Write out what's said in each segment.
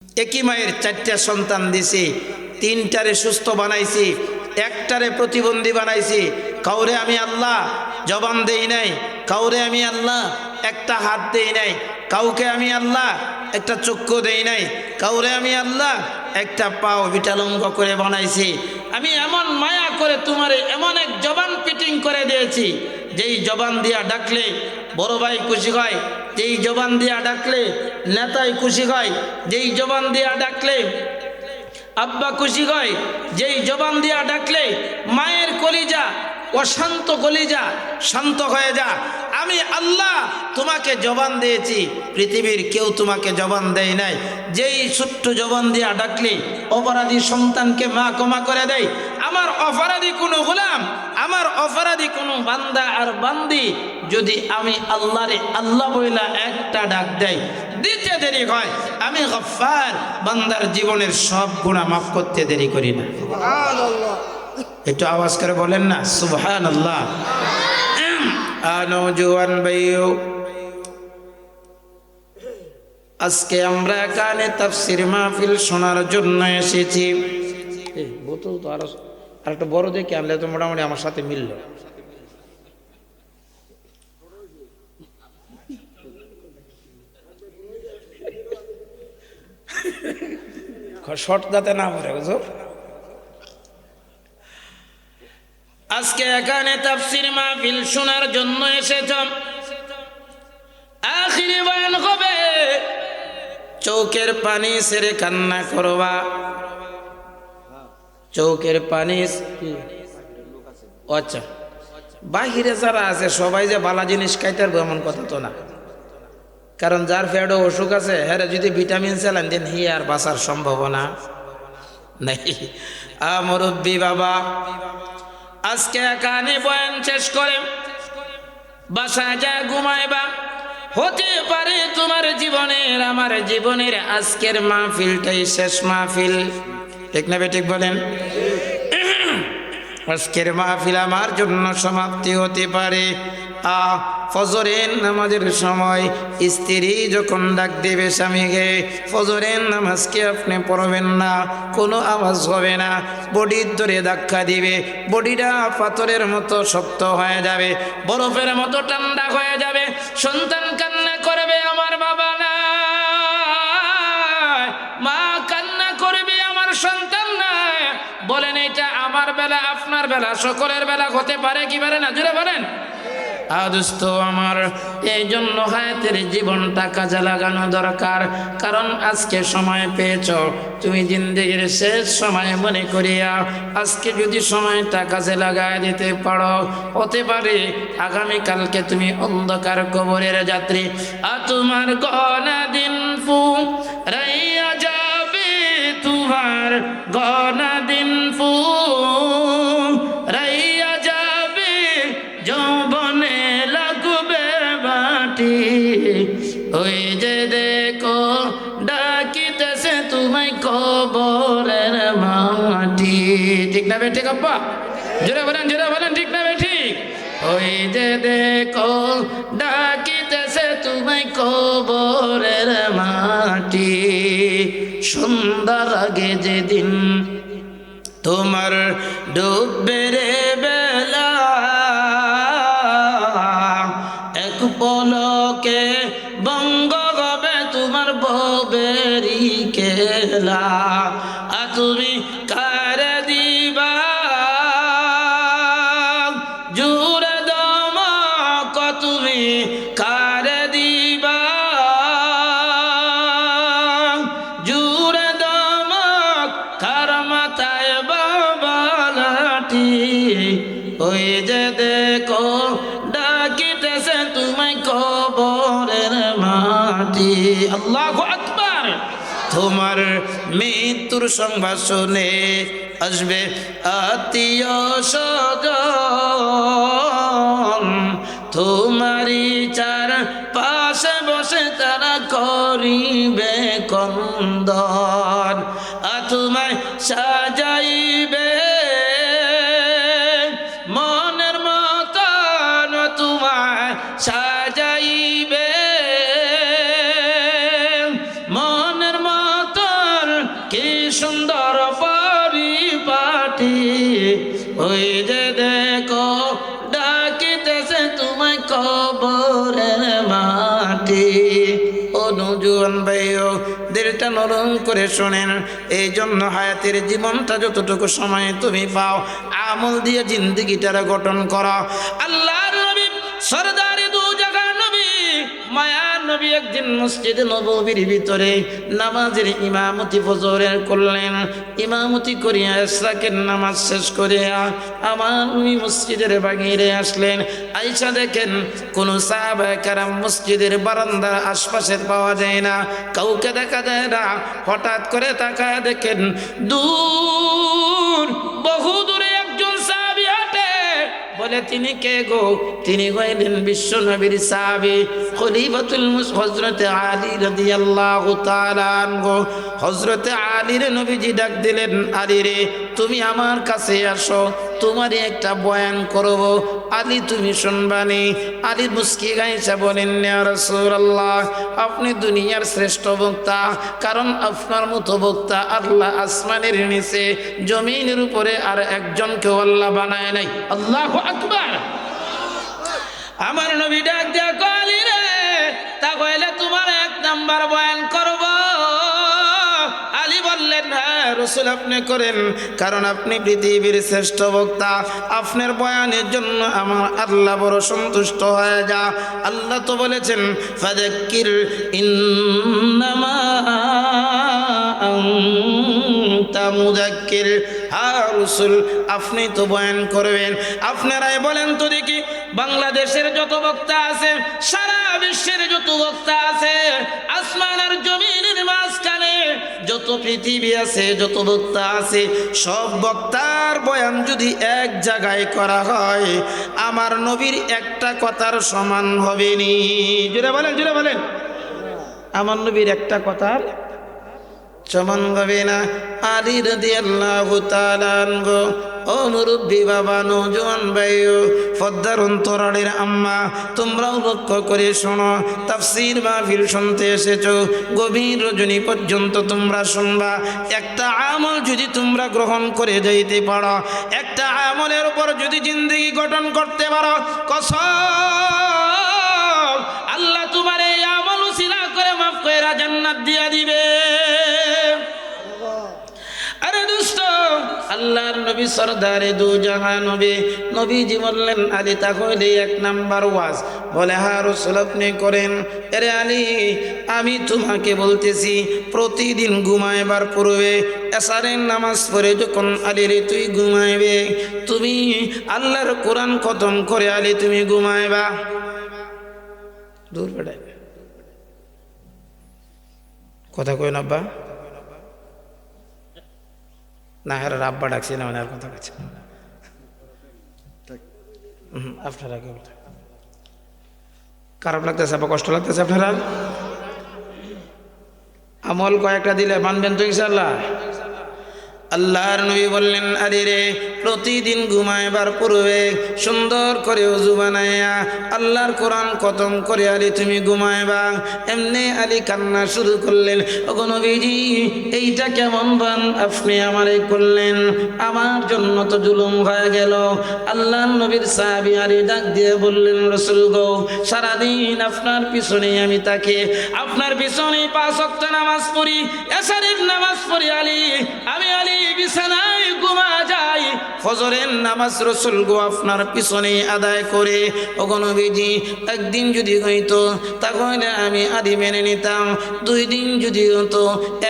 একই মায়ের চারটা সন্তান দিছি, তিনটারে সুস্থ বানাইছি, একটারে প্রতিবন্ধী বানাইছি। কাউরে আমি আল্লাহ জবান দেই নাই, কাউরে আমি আল্লাহ একটা হাত দেই নাই, কাউকে আমি আল্লাহ একটা চক্ষু দেই নাই, কাউরে আমি আল্লাহ একটা পাও বিটালঙ্গ করে বানাইছি। আমি এমন মায়া করে তোমারে এমন এক জবান ফিটিং করে দিয়েছি, যেই জবান দিয়া ডাকলে বড় ভাই খুশি হয়, যেই জবান দিয়া ডাকলে নেতাই খুশি হয়, যেই জবান দিয়া ডাকলে আব্বা খুশি হয়, যেই জবান দিয়া ডাকলে মায়ের কলিজা অশান্ত কলিজা শান্ত হয়ে যা। আমি আল্লাহ তোমাকে জবান দিয়েছি, পৃথিবীর কেউ তোমাকে জবান দেয় নাই। যেই ছোট্ট জবান দিয়া ডাকলে অপরাধী সন্তানকে মা ক্ষমা করে দেয়। আমার অপরাধী কোনো গোলাম, আমার অপরাধী কোনো বান্দা আর বান্দি যদি আমি আল্লাহরে আল্লাহ বইলা একটা ডাক দেয়, দিতে দেরি হয়, আমি গফফার, বান্দার জীবনের সব গুনাহ মাফ করতে দেরি করি না। সুবহানাল্লাহ, একটু আওয়াজ করে বলেন না সুবহানাল্লাহ। নওজোয়ান ভাইও, আজকে আমরা এখানে তাফসীর মাহফিল শোনার জন্য এসেছি। বোতল তো আর একটা বড় দেখে আনলে তো মোটামুটি আমার সাথে মিলল। শর্ট যাতে না পড়ে হুজুর। আজকে এখানে তাফসীর মাহফিল শোনার জন্য এসেছ, আখিরি বয়ান হবে, চোখের পানি ছেড়ে কান্না করবা। চোখের পানি, আচ্ছা বাহিরে যারা আছে সবাই যে বালা জিনিস খাইতে পারবো এমন কথা তো না, কারণ যার পেটে অসুখ আছে হ্যাঁ যদি ভিটামিন স্যালাইন দেন হি আর বাঁচার সম্ভাবনা নাই। মুরব্বী বাবা, আজকে এখানে বয়ান শেষ করে বাসায় যা ঘুমাইবা। হতে পারে তোমার জীবনের আমার জীবনের আজকের মাহফিলটাই শেষ মাহফিল, ঠিক না ঠিক বলেন? আজকের মাহফিল আমার জন্য সমাপ্তি হতে পারে। ফজরের নামাজের সময় স্ত্রী যখন ডাক দেবে স্বামীকে, ফজরের নামাজকে আপনি পড়বেন না, কোনো আওয়াজ হবে না, বডির ধরে ধাক্কা দিবে, বডিটা পাথরের মতো শক্ত হয়ে যাবে, বরফের মতো ঠান্ডা হয়ে যাবে। সন্তান কান্না করবে আমার বাবা না, মা কান্না করবে আমার সন্তান না। বলেন এটা আমার বেলা আপনার বেলা সকলের বেলা হতে পারে কি পারে না? জুড়ে বলেন। দোস্ত আমার, এই জন্য হায়াতের জীবনটা কাজে লাগানো দরকার। কারণ আজকে সময় পেয়েছ, তুমি জিন্দেগির শেষ সময় মনে করিয়া আজকে যদি সময়টা কাজে লাগাই দিতে পারো, হতে পারে আগামীকালকে তুমি অন্ধকার কবরের যাত্রী। তোমার গনা দিন ফুরাইয়া যাবে, তোমার গনা দিন ফুরাইয়া যাবে, যৌবনে লাগবে মাটি। ওই যে দেখো ডাকিতেছে তোমায় কবরের মাটি। ঠিক না বেঠিক আব্বা? জোরে বলেন, জোরে বলেন, ঠিক না বেঠিক? ওই যে দেখো ডাকিতেছে তোমায় কবরের মাটি। সন্ধ্যার আগে যেদিন তোমার ডুববে রে বেলা, এক পলকে বঙ্গ হবে তোমার ববেরি কেলা। তুমি কারে দিবা জুড়ে দমক, তুমি কারে দিবা জুড়ে দমক, কার মাথায় বাবালাটি। ওই যে দেখো ডাকিতেছে তোমায় কবরের মাটি। আল্লাহু আকবার। তোমার মৃত্যুর সংবাদ শুনে আসবে আত্মীয় স্বজন, তোমারই চার পাশে বসে তারা করিবে কন্দন। তোমায় সাজাইবে মনের মতন, তোমায় সাজাইবে মনের মতন, সুন্দর পরিপাটি, ওই যে দেখো ডাকিতেছে তোমায় কবরের মাটি। ও নওজোয়ান ভাইও, দিলটা নরম করে শোনেন। এই জন্য হায়াতের জীবনটা যতটুকু সময় তুমি পাও, আমল দিয়ে জিন্দেগিটারে গঠন করো। আল্লাহর নবী সরদারে দু জায়গার নবী, মায়ার নবী একদিন মসজিদে নববীর ভিতরে নামাজের ইমামতি ফজরের করলেন। ইমামতি করিয়া ইশরাকের নামাজ শেষ করিয়া আমার নবী মসজিদের বাহিরে আসলেন। আইসা দেখেন কোন সাহাবায়ে কেরাম মসজিদের বারান্দার আশপাশে পাওয়া যায় না, কাউকে দেখা যায় না। হঠাৎ করে তাকায় দেখেন দূর, বহু দূরে একজন সাহাবী হাঁটে। বলে তিনি কে গো? তিনি হইলেন বিশ্ব নবীর সাহাবী খলিফাতুল হযরত আলী রাদিয়াল্লাহু তাআলা আনহু। হযরত আলীর নবীজি ডাক দিলেন, আলী রে, তুমি আমার কাছে আসো, তোমারই একটা বয়ান করব। আলী তুমি শুনবানি। আলী মুস্কি গাইসা বলেন, ইয়া রাসূলুল্লাহ, আপনি দুনিয়ার শ্রেষ্ঠ বক্তা, কারণ আপনার মতো বক্তা আল্লাহ আসমানের নিচে জমিনের উপরে আর একজনকেও আল্লাহ বানায় নাই। আল্লাহু আকবার। আমার নবী ডাক দিয়া কয়, আলী রে, তা কইলে তোমার এক নাম্বার বয়ান করব। আলী বললেন, হ্যাঁ রাসূল, আপনি করেন, কারণ আপনি পৃথিবীর শ্রেষ্ঠ বক্তা। আপনার বয়ানের জন্য আমার আল্লাহ বড় সন্তুষ্ট হয়ে যা। আল্লাহ তো বলেছেন, ফাযাক্কির ইন্নামা আনতা মুযাক্কির। হ্যাঁ রাসূল, আপনি তো বয়ান করবেন। আপনারাই বলেন তো দেখি, বাংলাদেশের যত বক্তা আছে, সারা বিশ্বের যত বক্তা আছে, আসমান আর জমিনের মাঝখানে যত পৃথিবী আছে, যত বক্তা আছে, সব বক্তার বয়ান যদি এক জায়গায় করা হয়, আমার নবীর একটা কথার সমান হবে নি। জোরে বলেন, জোরে বলেন। আমার নবীর একটা কথার সমান হবে না। আলী রাদিয়াল্লাহু তাআলা আনহু, ও মুরব্বী বাবা, নওজোয়ান ভাইও, পদ্মার অন্তরালের আম্মা, তোমরাও লক্ষ্য করে শোনো। তাফসীর মাহফিল শুনতে এসেছো, গভীর রজনী পর্যন্ত তোমরা শুনবা। একটা আমল যদি তোমরা গ্রহণ করে যাইতে পারো, একটা আমলের উপর যদি জিন্দেগি গঠন করতে পারো, কসম আল্লাহ তোমার এই আমল উসিলা করে মাফ কইরা জান্নাত দিয়া দিবে। আরে দোস্ত, আল্লাহর নবী সরদারে দু জাহান নবী, নবীজি বললেন, আলী তাহলে এক নাম্বার ওয়াজ। বলে, হ্যাঁ রাসূল, আপনি করেন। আরে আলী, আমি তোমাকে বলতেছি, প্রতিদিন ঘুমাইবার পূর্বে এশারের নামাজ পড়ে যখন আলী রে তুই ঘুমাইবে, তুমি আল্লাহর কোরআন খতম করে আলী তুমি ঘুমাইবা। দূর বেড়াই কথা কই না আব্বা, না হ্যাঁ আব্বা ডাকছি না, আর কথা বলছে আপনারা কি বলতে খারাপ লাগতেছে বা কষ্ট লাগতেছে? আপনারা আমল কয়েকটা দিলে মানবেন তো ইনশাআল্লাহ? আল্লাহর নবী বললেন, আলী রে, প্রতিদিন ঘুমাইবার পূর্বে সুন্দর করে ওযু বানাইয়া আল্লাহর কোরআন খতম করে আলী তুমি ঘুমাইবা। এমনি আলী কান্না শুরু করলেন, ওগো নবীজি, এইটা কেমন বান আপনি আমারে করলেন? আমার জন্য তো জুলুম হয়ে গেল। আল্লাহর নবীর সাহাবী আলী ডাক দিয়ে বললেন, রাসূল গো, সারাদিন আপনার পিছনে আমি তাকে, আপনার পিছনে 5 ওয়াক্ত নামাজ পড়ি, এশারের নামাজ পড়ি আলী, আমি আলী বিছানায় ঘুমা যাই, ফজরের নামাজ রাসূল গো আপনার পিছনে আদায় করে। ওগো নবীজি, একদিন যদি হইতো তাহলে আমি আলী মেনে নিতাম, 2 দিন যদি হতো,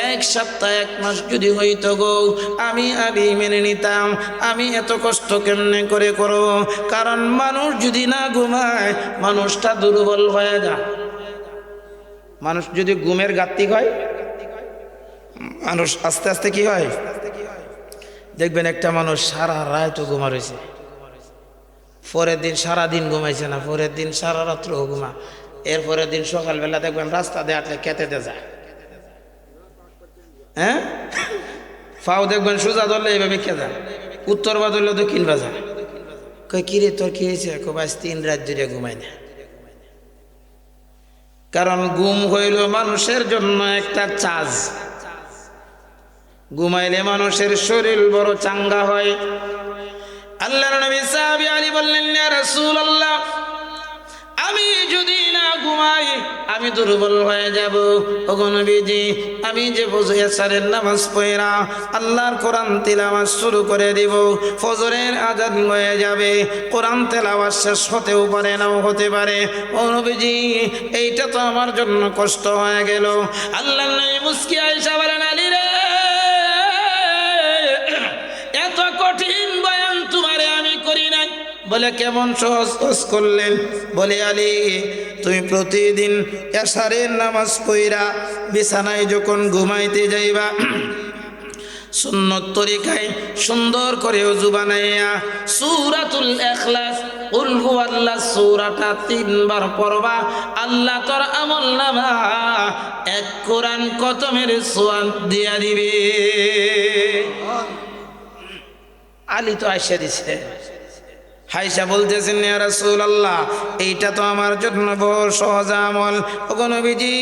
1 সপ্তাহ 1 মাস যদি হইতো গো, আমি আলী মেনে নিতাম। আমি এত কষ্ট কেমনে করে করব? কারণ মানুষ যদি না ঘুমায়, মানুষটা দুর্বল হয়ে যায়। মানুষ যদি ঘুমের ঘাটতি হয়, মানুষ আস্তে আস্তে কি হয়? দেখবেন একটা মানুষ সারা রাত ঘুমা রয়েছে, পরের দিন সারাদিন ঘুমাইছে না, পরের দিন সারা রাত্র ঘুমা, এরপরের দিন সকালবেলা দেখবেন রাস্তা দিয়ে হাঁটলে খেতেতে যায়। হ্যাঁ, ফাও দেখবেন সোজা ধরলে এইভাবে খেতে যায়, উত্তর বা ধরলে দক্ষিণ বাজা। কই কিরে তোর কি হয়েছে? আজ 3 রাত ধরে ঘুমাই না। কারণ ঘুম হইল মানুষের জন্য একটা চার্জ। ঘুমাইলে মানুষের শরীর বড় চাঙ্গা হয়। আল্লাহর নবী সাহাবী আলী বললেন, ইয়া রাসূলুল্লাহ, আমি যদি না ঘুমাই আমি দুর্বল হয়ে যাব। ওগো নবীজি, আমি যে ফজরের নামাজ পড়া আল্লাহর কোরআন তিলাওয়াত শুরু করে দিব, ফজরের আযান হয়ে যাবে, কোরআন তেলাওয়াত শেষ হতেও পারে নাও হতে পারে। ও নবীজি, এইটা তো আমার জন্য কষ্ট হয়ে গেল। আল্লাহর নবী মুস্কি আয়েশা বলেন, আলী রে, এত কঠিন বয়ান তোমারে আমি করি নাই। বলে কেমন সহজ করলেন? বলে আলী, তুমি প্রতিদিন এশারের নামাজ পড়া বিছানায় যখন ঘুমাইতে যাইবা, সুন্নত তরিকায় সুন্দর করে ওযু বানাইয়া সূরাতুল ইখলাস কুল হুয়াল্লাহ সূরাটা 3 বার পড়বা। আল্লাহ তোর আমলনামা এক কোরআন খতমের সওয়াব দিয়া দিবে। আলী তো আয়েশা দিছে। আয়েশা বলতেছেন, ইয়া রাসূলুল্লাহ, এইটা তো আমার জন্য বড় সহজ আমল। ওগো নবীজি,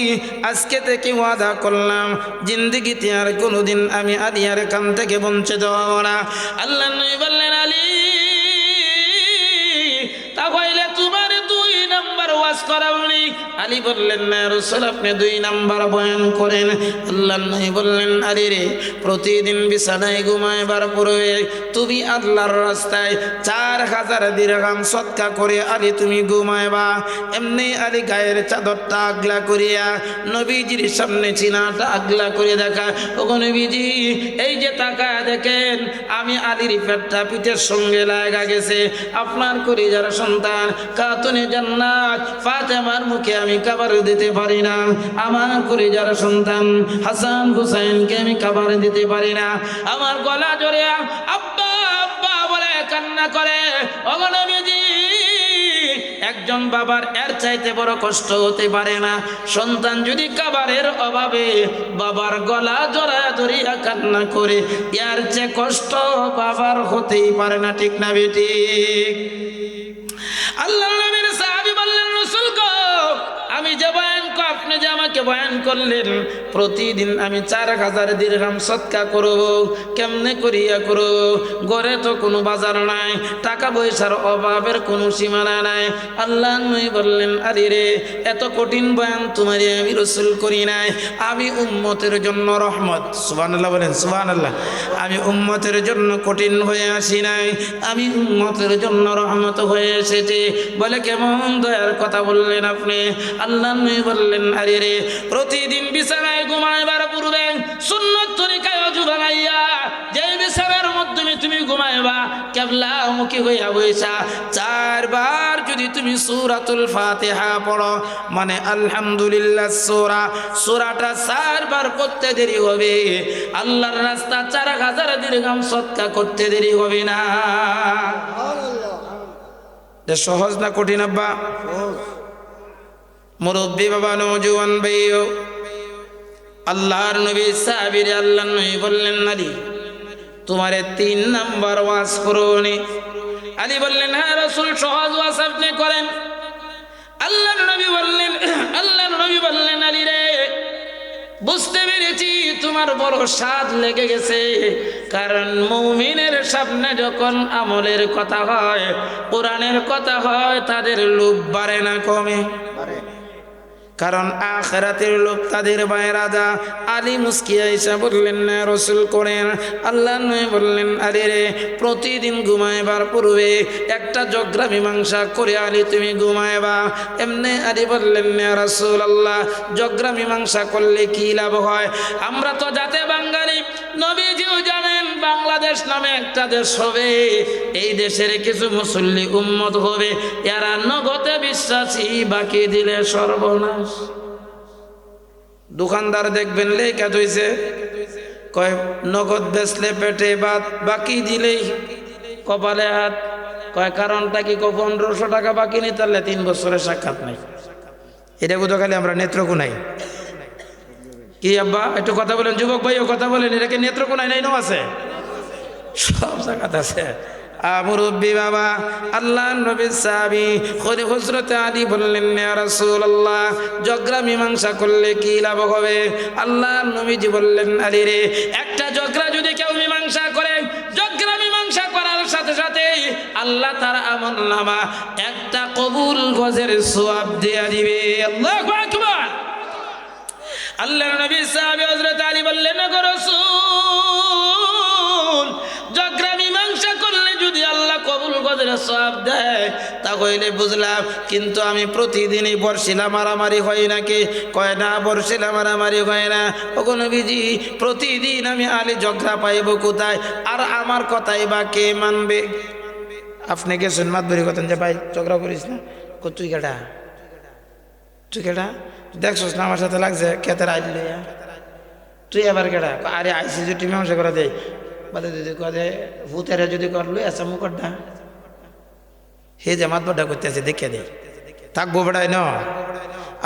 আজকে থেকে ওয়াদা করলাম জিন্দেগিতে আর কোনোদিন আমি আলিয়ার কান থেকে বঞ্চিত হব না। আল্লাহর নবী বললেন, আলী, তাহলে তোমার 2 নাম্বার ওয়াজ করাবনি। আলী বললেন, না রাসূল, আপনি 2 নাম্বার বয়ান করেন। আল্লাহর নবী বললেন, আলী রে, প্রতিদিন বিছানায় ঘুমাইবার পূর্বে তুমি আল্লাহর রাস্তায় 4000 দিরহাম সদকা করে আলী তুমি ঘুমাইবা। এমনি আলী গায়ের চাদরটা আগলা করিয়া নবীজির সামনে চিনাটা আগলা করে দেখা। ওগো নবীজি, এই যে তাকায় দেখেন, আমি আলীর পেটটা পিঠের সঙ্গে লাগা গেছে। আপনার কলিজার সন্তান খাতুনে জান্নাত ফাতেমার মুখে আমি খাবার দিতে পারি না। আমার কলিজার সন্তান হাসান হুসাইনকে আমি খাবার দিতে পারি না। আমার গলা জোরে আব্বা আব্বা বলে কান্না করে। ওগো নবীজি, একজন বাবার এর চাইতে বড় কষ্ট হতে পারে না। সন্তান যদি খাবারের অভাবে বাবার গলা জড়ায় ধরিয়া কান্না করে, এর চেয়ে কষ্ট বাবার হতেই পারে না। ঠিক না বেটি? আল্লাহর নবীর সাহাবী বললেন, রাসূল গো, আমি যে বয়ান আপনি যে আমাকে বয়ান করলেন, প্রতিদিন আমি 4000 দিরহাম সদকা করব। কেমনে করিয়া করব? ঘরে তো কোনো বাজার নাই, টাকা পয়সার অভাবের কোনো সীমানা নাই। আল্লাহর নবী বললেন, আলী রে, এত কঠিন বয়ান তোমারে আমি রাসূল করি নাই। আমি উম্মতের জন্য রহমত। সুবহানাল্লাহ বলেন, সুবহানাল্লাহ। আমি উম্মতের জন্য কঠিন হয়ে আসি নাই, আমি উম্মতের জন্য রহমত হয়ে এসেছি। বলে কেমন দয়ার কথা বললেন আপনি? আল্লাহর নবী বললেন, আরে রে, প্রতিদিন বিছানায় ঘুমাইবার পূর্বে সুন্নত তরিকায় ওযু বানাইয়া যে বিছানার মাধ্যমে তুমি ঘুমাইবা, কিবলামুখী হইয়া বইসা 4 বার যদি তুমি সূরাতুল ফাতিহা পড়ো, মানে আলহামদুলিল্লাহ সূরাটা 4 বার করতে দেরি হবে। আল্লাহর রাস্তা 4000 দিরহাম সদকা করতে দেরি হবে না। সহজ না কঠিন আব্বা? মুরব্বী বাবা, নওজোয়ান ভাইও, আল্লাহর নবী সাহাবীরে আল্লাহর নবী বললেন, আলী, তোমারে 3 নাম্বার ওয়াজ করোনি। আলী বললেন, হ্যাঁ রাসূল, সহজ ওয়াজ আপনি করেন। আল্লাহর নবী বললেন, আলী রে, বুঝতে পেরেছি তোমার বড় স্বাদ লেগে গেছে। কারণ মুমিনের সামনে যখন আমলের কথা হয়, কোরআনের কথা হয়, তাদের লোভ বাড়ে না, কমে। কারণ আখিরাতের লোভ তাদের বাইরে যা। আলী মুস্কি আয়েশা বললেন, না রাসূল করেন। আল্লাহর নবী বললেন, আলী রে, প্রতিদিন ঘুমাইবার পূর্বে একটা জগরা মীমাংসা করে আলী তুমি ঘুমাইবা। এমনি আলী বললেন, না রাসূলুল্লাহ, জগরা মীমাংসা করলে কি লাভ হয়? আমরা তো জাতে বাঙালি, নবীজিও জানেন বাংলাদেশ নামে একটা দেশ হবে, এই দেশের কিছু মুসল্লি উম্মত হবে, এরা নগদে বিশ্বাসী, বাকি দিলে সর্বনাশ। দোকানদার দেখবেন লেখা হইছে, কয় নগদ বেচলে পেটে ভাত, বাকি দিলেই কপালে হাত। কয় কারণটা কি? 1500 টাকা বাকি নিতে পারলে 3 বছরের সাক্ষাৎ নাই। এটা কোথাও খালি আমরা নেত্রকোনায়। কি আব্বা একটু কথা বলেন, যুবক ভাইও কথা বলেন, এটাকে নেত্রকোনায় নাই? আছে, সব জায়গাতে আছে। মুরব্বী বাবা, আল্লাহর নবীর সাহাবী হযরত আলী বললেন, ইয়া রাসূলুল্লাহ, জগরা মীমাংসা করলে কি লাভ হবে? আল্লাহর নবীজি বললেন, আলী রে, একটা ঝগড়া যদি কেউ মীমাংসা করে, ঝগড়া মীমাংসা করার সাথে সাথে আল্লাহ তার আমলনামা একটা কবুল গজের সওয়াব দিয়ে দিবে। আল্লাহু আকবার। আল্লাহর নবী সাহাবী হযরত আলী বললেন, গো রাসূল, ঝগড়া মীমাংসা করলে যদি আল্লাহ কবুল গজের সওয়াব দেয় তাহলে বুঝলাম, কিন্তু আমি প্রতিদিনই বর্ষিলা মারামারি হয় নাকি? কয় না, বর্ষিলা মারামারি হয় না। ওগো নবীজি, প্রতিদিন আমি আলী ঝগড়া পাইব কোথায়? আর আমার কথাই বা কে মানবে? আপনি গেছেন মাতবরি কথা যে ভাই ঝগড়া করিস না, তুই কেটা, তুই কেটা, দেখছস না আমার সাথে লাগছে খেতের আইল লইয়া, তুই এবার কেটা? আরে আইসি যদি মীমাংসা করে দেয়, বাদে যদি করে ভূতেরা যদি করলো আচ্ছা মুখটা হে যে মাতবরটা করতেছে দেখে দেয়, থাকবো বেড়ায় ন।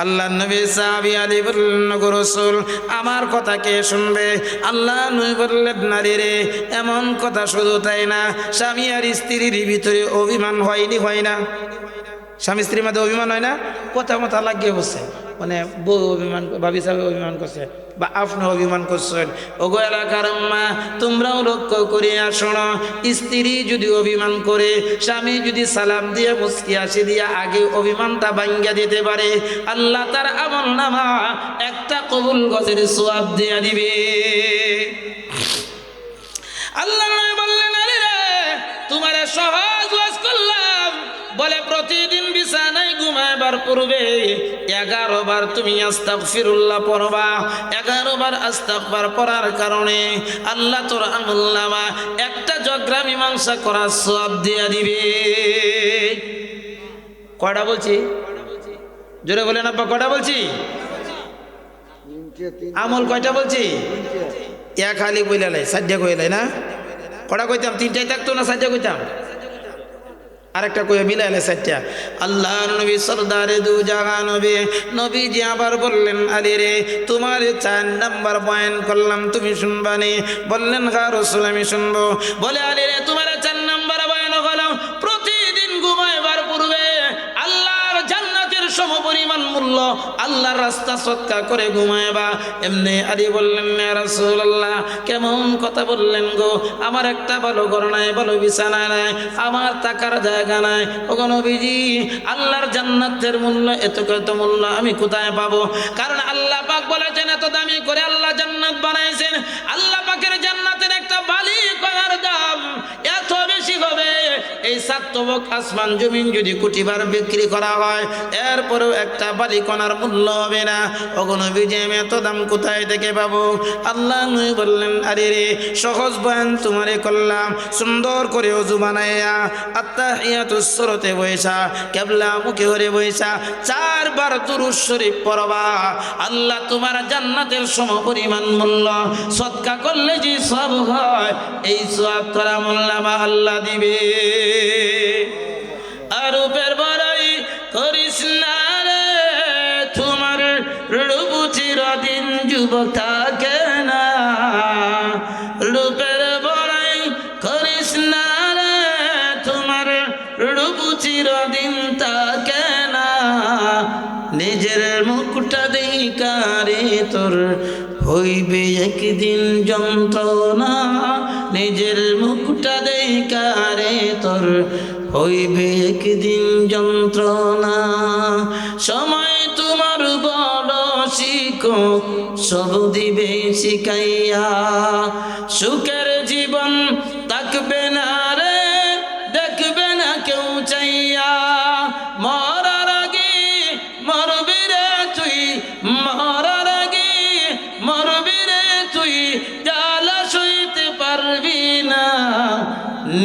আল্লাহ নবী সাহাবী আলী বললেন, গো রাসূল, আমার কথা কে শুনবে? আল্লাহ নবী বললেন, নারী রে, এমন কথা শুধু তাই না, স্বামী আর স্ত্রীর ভিতরে অভিমান হয়নি, হয় না? স্বামী স্ত্রীর মধ্যে অভিমান হয় না? কথা মতো লাগিয়ে বসছে, মানে বউ অভিমান, ভাবি সাহেব অভিমান করছে বা আপনি অভিমান করছেন। ওগো এলাকার মা, তোমরাও লক্ষ্য করিয়া শোনো, স্ত্রী যদি অভিমান করে, স্বামী যদি সালাম দিয়ে মুস্কি হাসি দিয়া আগে অভিমানটা ভাঙ্গা দিতে পারে, আল্লাহ তার আমলনামা একটা কবুল গজের সওয়াব দিয়া দিবে। আল্লাহ নবী বললেন, আলী রে, তোমারে সহজ ওয়াজ করলাম, বলে প্রতিদিন বিছানায় ঘুমাইবার পূর্বে 11 বার তুমি আস্তাগফিরুল্লাহ পড়বা। 11 বার আস্তাগফার পড়ার কারণে আল্লাহ তোর আমলনামা একটা ঝগড়া মীমাংসা করার সওয়াব দিয়ে দিবে। কয়টা বলছি? জোরে বলেন আব্বা, কয়টা বলছি? আমল কয়টা বলছি? এক খালি বইলাই, 4টা কইলাই না? কয়টা কইতাম? 3টাই থাকতো না 4টা কইতাম? আরেকটা কয়ে মিলাইলে 4টা। আল্লাহর নবী সরদারে দু জাগা নবী, নবীজি আবার বললেন, আলী রে, তোমার 4 নাম্বার বয়ান করলাম, তুমি শুনবানি? বললেন, হ্যাঁ রাসূল, আমি শুনবো। বলে, আলী রে, তোমার 4 নাম্বার বয়ান হলো প্রতিদিন ঘুমাইবার পূর্বে আল্লাহর জান্নাতের সমপরিমাণ মূল্য আল্লাহর রাস্তা সদকা করে ঘুমাইবা। এমনি আলী বললেন, ইয়া রাসূলুল্লাহ, কেমন কথা বললেন গো? আমার একটা ভালো ঘর নাই, ভালো বিছানা নাই, আমার টাকার জায়গা নাই। ওগো নবীজি, আল্লাহর জান্নাতের মূল্য এত মূল্য আমি কোথায় পাবো? কারণ আল্লাহ পাক বলেছেন, এত দামি করে আল্লাহ জান্নাত বানাইছেন। আল্লাহ পাকের জান্নাতের একটা বালি কণার দাম এত বেশি হবে, এই সাতবক আসমান জমিন যদি কোটিবার বিক্রি করা হয়, এরপরেও একটা বালি কণার মূল্য হবে না। ওগো নবীজি, আমি এত দাম কোথায় থেকে পাবো? আল্লাহ নবী বললেন, আরে রে, সহজ বয়ান তোমারে করলাম, সুন্দর করে ওযু বানাইয়া আত্তাহিয়াতুস সুরতে বইসা কিবলা মুখে হরে বইসা 4 বার দুরূদ শরীফ পড়বা। আল্লাহ তোমার জান্নাতের সমপরিমাণ মূল্য সদকা করলে যে সওয়াব হয়, এই সওয়াব তোর আমলনামা আল্লাহ দিবে। আর রূপের বড়াই করিস না রে, তোমার রূপ চিরদিন যুবক থাকে না। রূপের বড়াই করিস না রে, তোমার রূপ চিরদিন থাকে না। নিজের মুখটা দেখারে তোর হইবে একদিন যন্ত্রণা। নিজের মুখটা দেখারে তোর হইবে একদিন যন্ত্রণা। সময় তোমার বড় শিক্ষক, সব দিবে শিখাইয়া। সুখের জীবন থাকবে না রে, দেখবে না কেউ চাইয়া। মরার আগে মরবি রে তুই, মরার আগে মরবি রে তুই, জ্বালা সইতে পারবি না।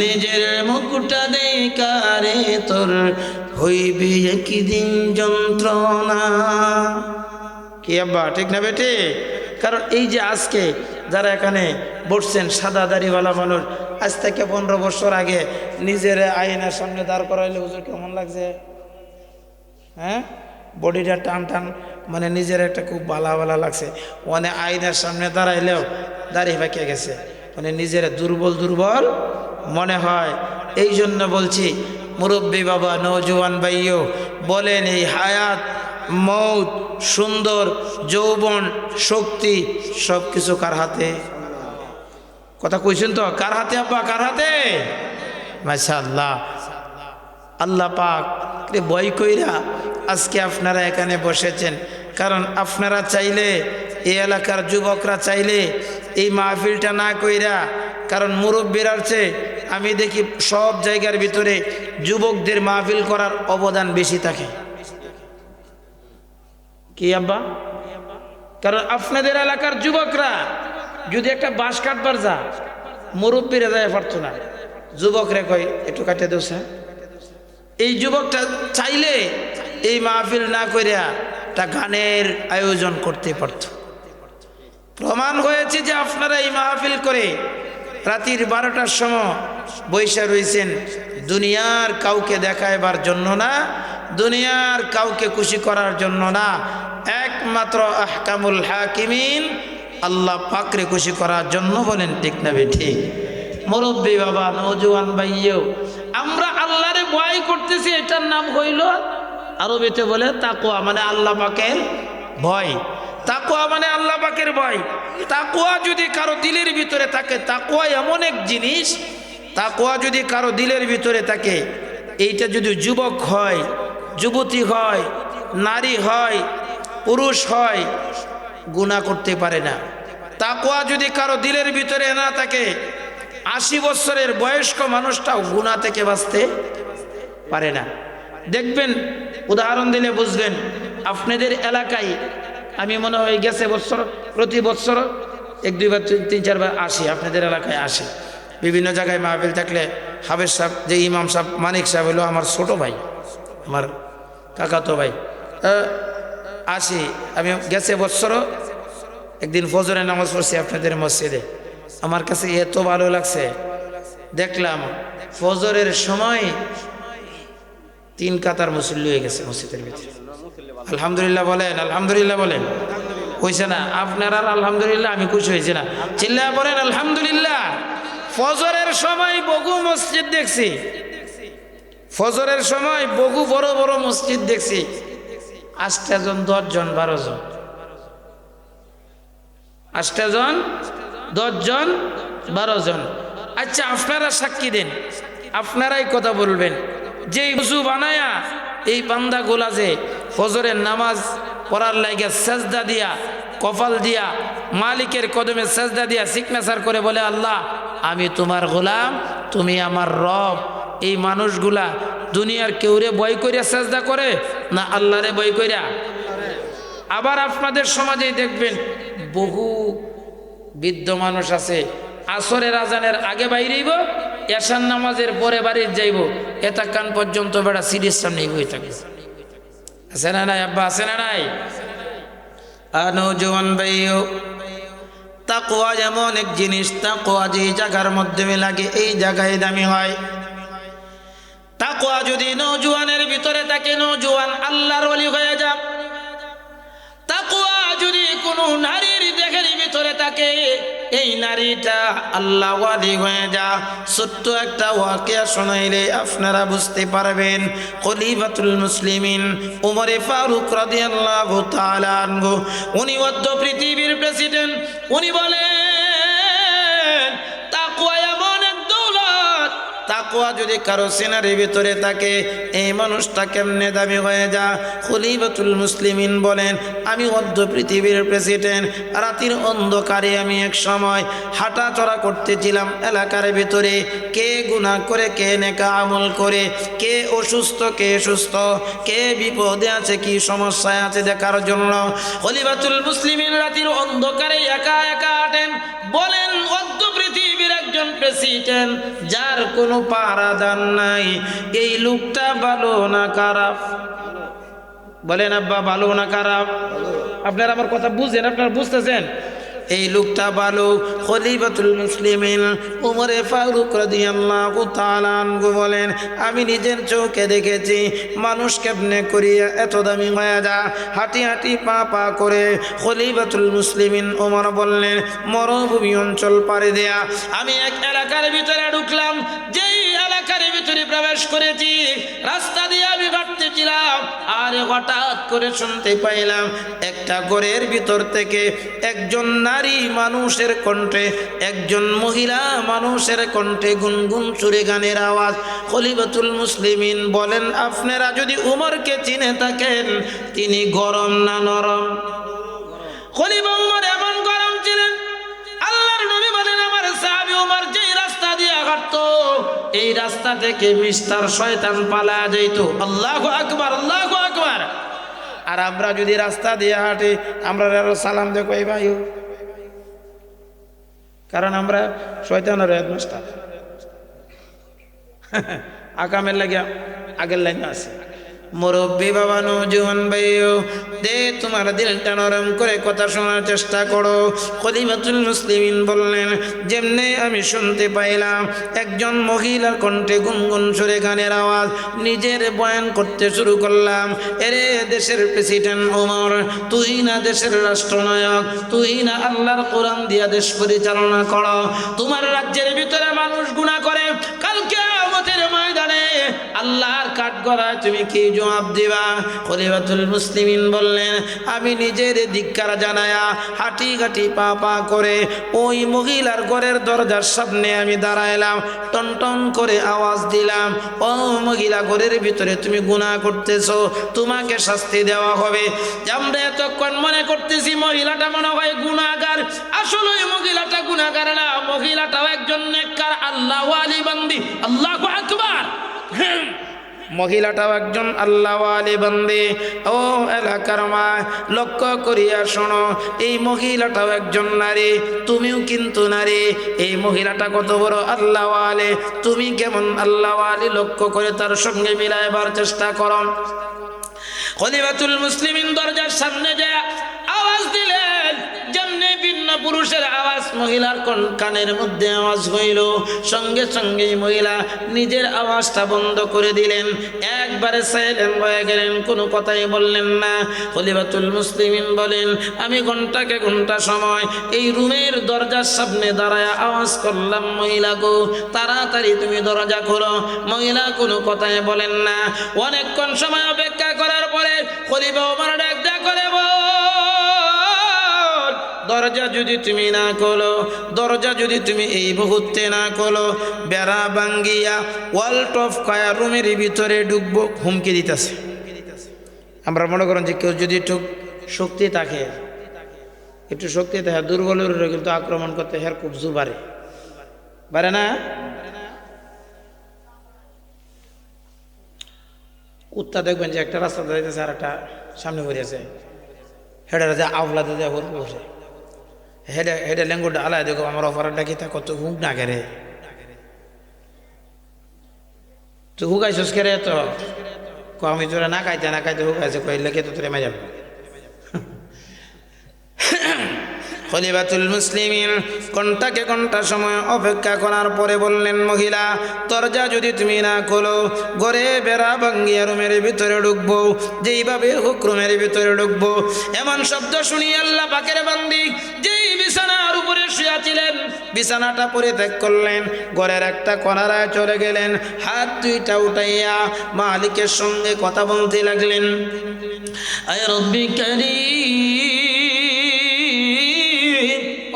নিজের মুখটা দেখারে তোর হইবে একদিন যন্ত্রণা। কি আব্বা, ঠিক না বেটে? কারণ এই যে আজকে যারা এখানে বসছেন সাদা দাড়িওয়ালা মানুষ, আজ থেকে 15 বছর আগে নিজের আয়নার সামনে দাঁড় করাইলে হুজুর কেমন লাগছে? হ্যাঁ, বডিটা টান টান, মানে নিজের একটা খুব ভালা লাগছে। মানে আয়নার সামনে দাঁড়াইলেও দাড়ি পাকে গেছে, মানে নিজের দুর্বল দুর্বল মনে হয়। এই জন্য বলছি, মুরব্বী বাবা, নওজোয়ান ভাইও বলেন, এই হায়াত, মৌত, সুন্দর, যৌবন, শক্তি সব কিছু কার হাতে? কথা কইছেন তো? কার হাতে আব্বা, কার হাতে? মাশাআল্লাহ, আল্লাহ পাক বই কইরা আজকে আপনারা এখানে বসেছেন। কারণ আপনারা চাইলে, এই এলাকার যুবকরা চাইলে এই মাহফিলটা না কইরা, কারণ মুরব্বীরা আছে, আমি দেখি সব জায়গার ভিতরে যুবকদের মাহফিল করার অবদান বেশি থাকে। কি আব্বা? কারণ আপনাদের এলাকার যুবকরা যদি একটা বাঁশ কাটবার যা, মুরব্বীরা যায় পারতো না, যুবকরা কয় একটু কাটে দোষ। এই যুবকটা চাইলে এই মাহফিল না কইরা একটা গানের আয়োজন করতে পারত। প্রমাণ হয়েছে যে আপনারা এই মাহফিল করে রাতের 12টার সময় বৈশা রয়েছেন দুনিয়ার কাউকে দেখাইবার জন্য না, দুনিয়ার কাউকে খুশি করার জন্য না, একমাত্র আহকামুল হাকিমিন আল্লাহ পাকরে খুশি করার জন্য। বলেন ঠিক না ঠিক? মুরব্বী বাবা, নওজোয়ান ভাইও, আমরা আল্লাহরে ভয় করতেছি, এটার নাম হইল আরবিতে বলে তাকওয়া, মানে আল্লাহ পাকের ভয়। তাকওয়া মানে আল্লাহ পাকের ভয়। তাকওয়া যদি কারো দিলের ভিতরে থাকে, তাকওয়া এমন এক জিনিস, তাকওয়া যদি কারো দিলের ভিতরে থাকে, এইটা যদি যুবক হয়, যুবতী হয়, নারী হয়, পুরুষ হয়, গুনাহ করতে পারে না। তাকওয়া যদি কারো দিলের ভিতরে না থাকে, 80 বছরের বয়স্ক মানুষটাও গুনাহ থেকে বাঁচতে পারে না। দেখবেন, উদাহরণ দিলে বুঝবেন। আপনাদের এলাকায় আমি মনে হয় গেছে বছর, প্রতি বছর 1-2 বার 3-4 বার আসি, আপনাদের এলাকায় আসি। বিভিন্ন জায়গায় মাহফিল থাকলে হাফেজ সাহেব, যে ইমাম সাহেব, মানিক সাহেব হলো আমার ছোট ভাই, আমার কাকাতো ভাই, আসি। আমি গেছে বছর একদিন ফজরের নামাজ পড়ছি আপনাদের মসজিদে। আমার কাছে এত ভালো লাগছে, দেখলাম ফজরের সময় 3 কাতার মুসল্লি হয়ে গেছে মসজিদের ভিতরে। আলহামদুলিল্লাহ বলেন, আলহামদুলিল্লাহ বলেন। হয়েছে না? আপনারা আলহামদুলিল্লাহ, আমি খুশি হয়েছি না? চিল্লায়া বলেন আলহামদুলিল্লাহ। ফজরের সময় বহু মসজিদ দেখছি, ফজরের সময় বহু বড় বড় মসজিদ দেখছি, 8 জন, 10 জন, 12 জন, 8 জন, 10 জন, 12 জন। আচ্ছা, আপনারা সাক্ষী দেন, আপনারাই কথা বলবেন, যে উজু বানায়া এই বান্দা গোলা যে ফজরের নামাজ পড়ার লাগে সেজদা দিয়া, কপাল দিয়া, মালিকের কদমে সেজদা দিয়া সিগনেচার করে বলে, আল্লাহ আমি তোমার গোলাম, তুমি আমার রব, এই মানুষগুলা দুনিয়ার কেউরে ভয় করিয়া সেজদা করে না আল্লাহরে ভয় করিয়া? আবার আপনাদের সমাজেই দেখবেন বহু বৃদ্ধ মানুষ আছে, আসরের আজানের আগে বাইরেইব, এশার নামাজের পরে বাড়ির যাইব, এটা কান পর্যন্ত বেড়া সিরিজ সামনে বই থাকে। আছে না নাই আব্বা, আছে না নাই? নওজোয়ান ভাইও, তাকওয়া এমন এক জিনিস, তাকওয়া যে জায়গার মধ্যে লাগে এই জায়গায় দামি হয়। তাকওয়া যদি নওজোয়ানের ভিতরে থাকে, নওজোয়ান আল্লাহর ওলি হয়ে যায়। তাকওয়া যদি কোনো নারীর দেহের ভিতরে থাকে, এই নারীটা আল্লাহ ওয়ালি হয়ে যা। ছোট্ট একটা ওয়াকিয়া শোনাইলে আপনারা বুঝতে পারবেন। খলিফাতুল মুসলিমিন উমরে ফারুক রাদিয়াল্লাহু তাআলা আনহু, উনি মধ্য পৃথিবীর প্রেসিডেন্ট। উনি বলেন, তাকওয়া এমন এক দৌলত, তাকওয়া যদি কারো সিনার ভিতরে থাকে, এই মানুষটা কেমনে দামি হয়ে যা। খলিফাতুল মুসলিমিন বলেন, আমি মধ্য পৃথিবীর প্রেসিডেন্ট, রাতের অন্ধকারে আমি এক সময় হাঁটা চলা করতেছিলাম এলাকার ভিতরে, কে গুনাহ করে, কে নেকা আমল করে, কে অসুস্থ, কে সুস্থ, কে বিপদে আছে, কি সমস্যায় আছে দেখার জন্য খলিফাতুল মুসলিমিন রাতের অন্ধকারে একা একা হাঁটেন। বলেন, মধ্য পৃথিবীর একজন প্রেসিডেন্ট, যার কোনো পাহারাদার নাই, এই লোকটা ভালো না খারাপ? বলেন আব্বা, ভালো না খারাপ? আপনারা আমার কথা বুঝেন, আপনারা বুঝতেছেন? এই লোকটা ভালো। খলিফাতুল মুসলিমিন উমরে ফারুক রাদিয়াল্লাহু তাআলা আনহু বলেন, আমি নিজের চোখে দেখেছি মানুষ কেমনে করিয়া এত দামি হয়ে যা, হাঁটি হাঁটি পা পা করে। খলিফাতুল মুসলিমিন ওমর বললেন, মরুভূমি অঞ্চল পাড়ি দেয়া আমি এক এলাকার ভিতরে ঢুকলাম। যেই এলাকার ভিতরে প্রবেশ করেছি, রাস্তা দিয়ে আমি হাঁটতেছিলাম, আর হঠাৎ করে শুনতে পাইলাম একটা ঘরের ভিতর থেকে একজন নারী মানুষের কণ্ঠে, একজন মহিলা মানুষের কণ্ঠে গুনগুন সুরে গানের আওয়াজ। খলিফাতুল মুসলিমিন বলেন, আপনারা যদি উমরকে চিনে থাকেন, তিনি গরম না নরম? খলিফা উমর এমন গরম ছিলেন। আল্লাহর নবী বলেন, আমার সাহাবী উমর যেই রাস্তা দিয়ে হাঁটতো, এই রাস্তা থেকে মিস্টার শয়তান পালা যাইতো। আল্লাহু আকবার, আল্লাহু আকবার। আর আমরা যদি রাস্তা দিয়ে হাঁটি, আমরা সালাম দেখো এই ভাই, কারণ আমরা শয়তানের হেডমাস্টার। আকামের লাগিয়া আগের লাইনে আছে। মুরব্বী বাবা, নওজোয়ান ভাইও, দে তোমার দিলটা নরম করে কথা শোনার চেষ্টা করো। খলিফাতুল মুসলিমিন বললেন, যেমনি আমি শুনতে পাইলাম একজন মহিলার কণ্ঠে গুনগুন সুরে গানের আওয়াজ, নিজের বয়ান করতে শুরু করলাম। এরে দেশের প্রেসিডেন্ট ওমর, তুই না দেশের রাষ্ট্রনায়ক, তুই না আল্লাহর কোরআন দিয়া দেশ পরিচালনা করো, তোমার রাজ্যের ভিতরে মানুষ গুনাহ করে, কালকে কিয়ামতের ময়দানে আল্লাহর কাঠগড়ায় তুমি কি জবাব দিবা? খলিফাতুল মুসলিমিন বললেন, আমি নিজের ধিক্কার জানায়া হাঁটি ঘাটি পা পা করে ওই মহিলার ঘরের দরজার সামনে আমি দাঁড়াইলাম, টন টন করে আওয়াজ দিলাম, ও মহিলা, ঘরের ভিতরে তুমি গুনাহ করতেছো, তোমাকে শাস্তি দেওয়া হবে। আমরা এতক্ষণ মনে করতেছি মহিলাটা মনে হয় গুনাহগার, আসলে ওই মহিলাটা গুনাহগার না, মহিলাটাও একজন নেককার আল্লাহ ওয়ালি বান্দি। আল্লাহু আকবার। মহিলাটাও একজন আল্লাহ ওয়ালি বান্দি। ও এলাকার মা, লক্ষ্য করিয়া শোনো, এই মহিলাটাও একজন নারী, তুমিও কিন্তু নারী। এই মহিলাটা কত বড় আল্লাহ ওয়ালি, তুমি কেমন আল্লাহ ওয়ালি লক্ষ্য করে তার সঙ্গে মিলাইবার চেষ্টা করো। খলিফাতুল মুসলিমিন দরজার সামনে যায় আওয়াজ দিলেন, যেমনি ভিন্ন পুরুষের আওয়াজ মহিলার কানের মধ্যে আওয়াজ হইল, সঙ্গে সঙ্গে মহিলা নিজের আওয়াজটা বন্ধ করে দিলেন, একবারে সাইলেন্ট হয়ে গেলেন, কোনো কথাই বললেন না। খলিফাতুল মুসলিমিন বলেন, আমি ঘন্টাকে ঘন্টা সময় এই রুমের দরজার সামনে দাঁড়ায় আওয়াজ করলাম, মহিলা গো, তাড়াতাড়ি তুমি দরজা খোলো। মহিলা কোনো কথাই বলেন না। অনেকক্ষণ সময় অপেক্ষা করার পরে খলিফা ওমর ডাক দেয়া করে, দরজা যদি তুমি না খোলো, দরজা যদি তুমি এই মুহূর্তে না খোলো, বেড়া ভাঙ্গিয়া ওয়াল টপ খায়া রুমের ভিতরে ঢুকবো, হুমকি দিতেছে। আমরা মনে করেন যে কেউ যদি একটু শক্তি থাকে, একটু শক্তি থাকে, দুর্বলের কিন্তু আক্রমণ করতে হের খুব জোর বাড়ে না। কুত্তা দেখবেন যে একটা রাস্তা যাইতেছে আর একটা সামনে বেরিয়েছে, হেডে যে আওলা দিয়ে বসে, হেডে হেডে লেঙ্গুটা আলায় দেখো, আমার অফারটা কি তা কত হুক না কেরে, তো হুকাইছস কেরে, তো আমি তোরা না খাইতে হুকাইছে, কইলে কে তো তোরে মে যাবে। খলিফাতুল মুসলিমিন ঘন্টাকে ঘন্টা সময় অপেক্ষা করার পরে বললেন, মহিলা, দরজা যদি তুমি না খোলো, ঘরে বেড়া ভাঙ্গিয়া রুমের ভিতরে ঢুকবো, যেইভাবে হুক রুমের ভিতরে ঢুকবো। এমন শব্দ শুনি আল্লাহ পাকের বান্দি যেই বিছানার উপরে শুয়েছিলেন, বিছানাটা পরিত্যাগ করলেন, ঘরের একটা কোণায় চলে গেলেন, হাত দুইটা উঠাইয়া মালিকের সঙ্গে কথা বলতে লাগলেন, আয় রব্বি কারীম,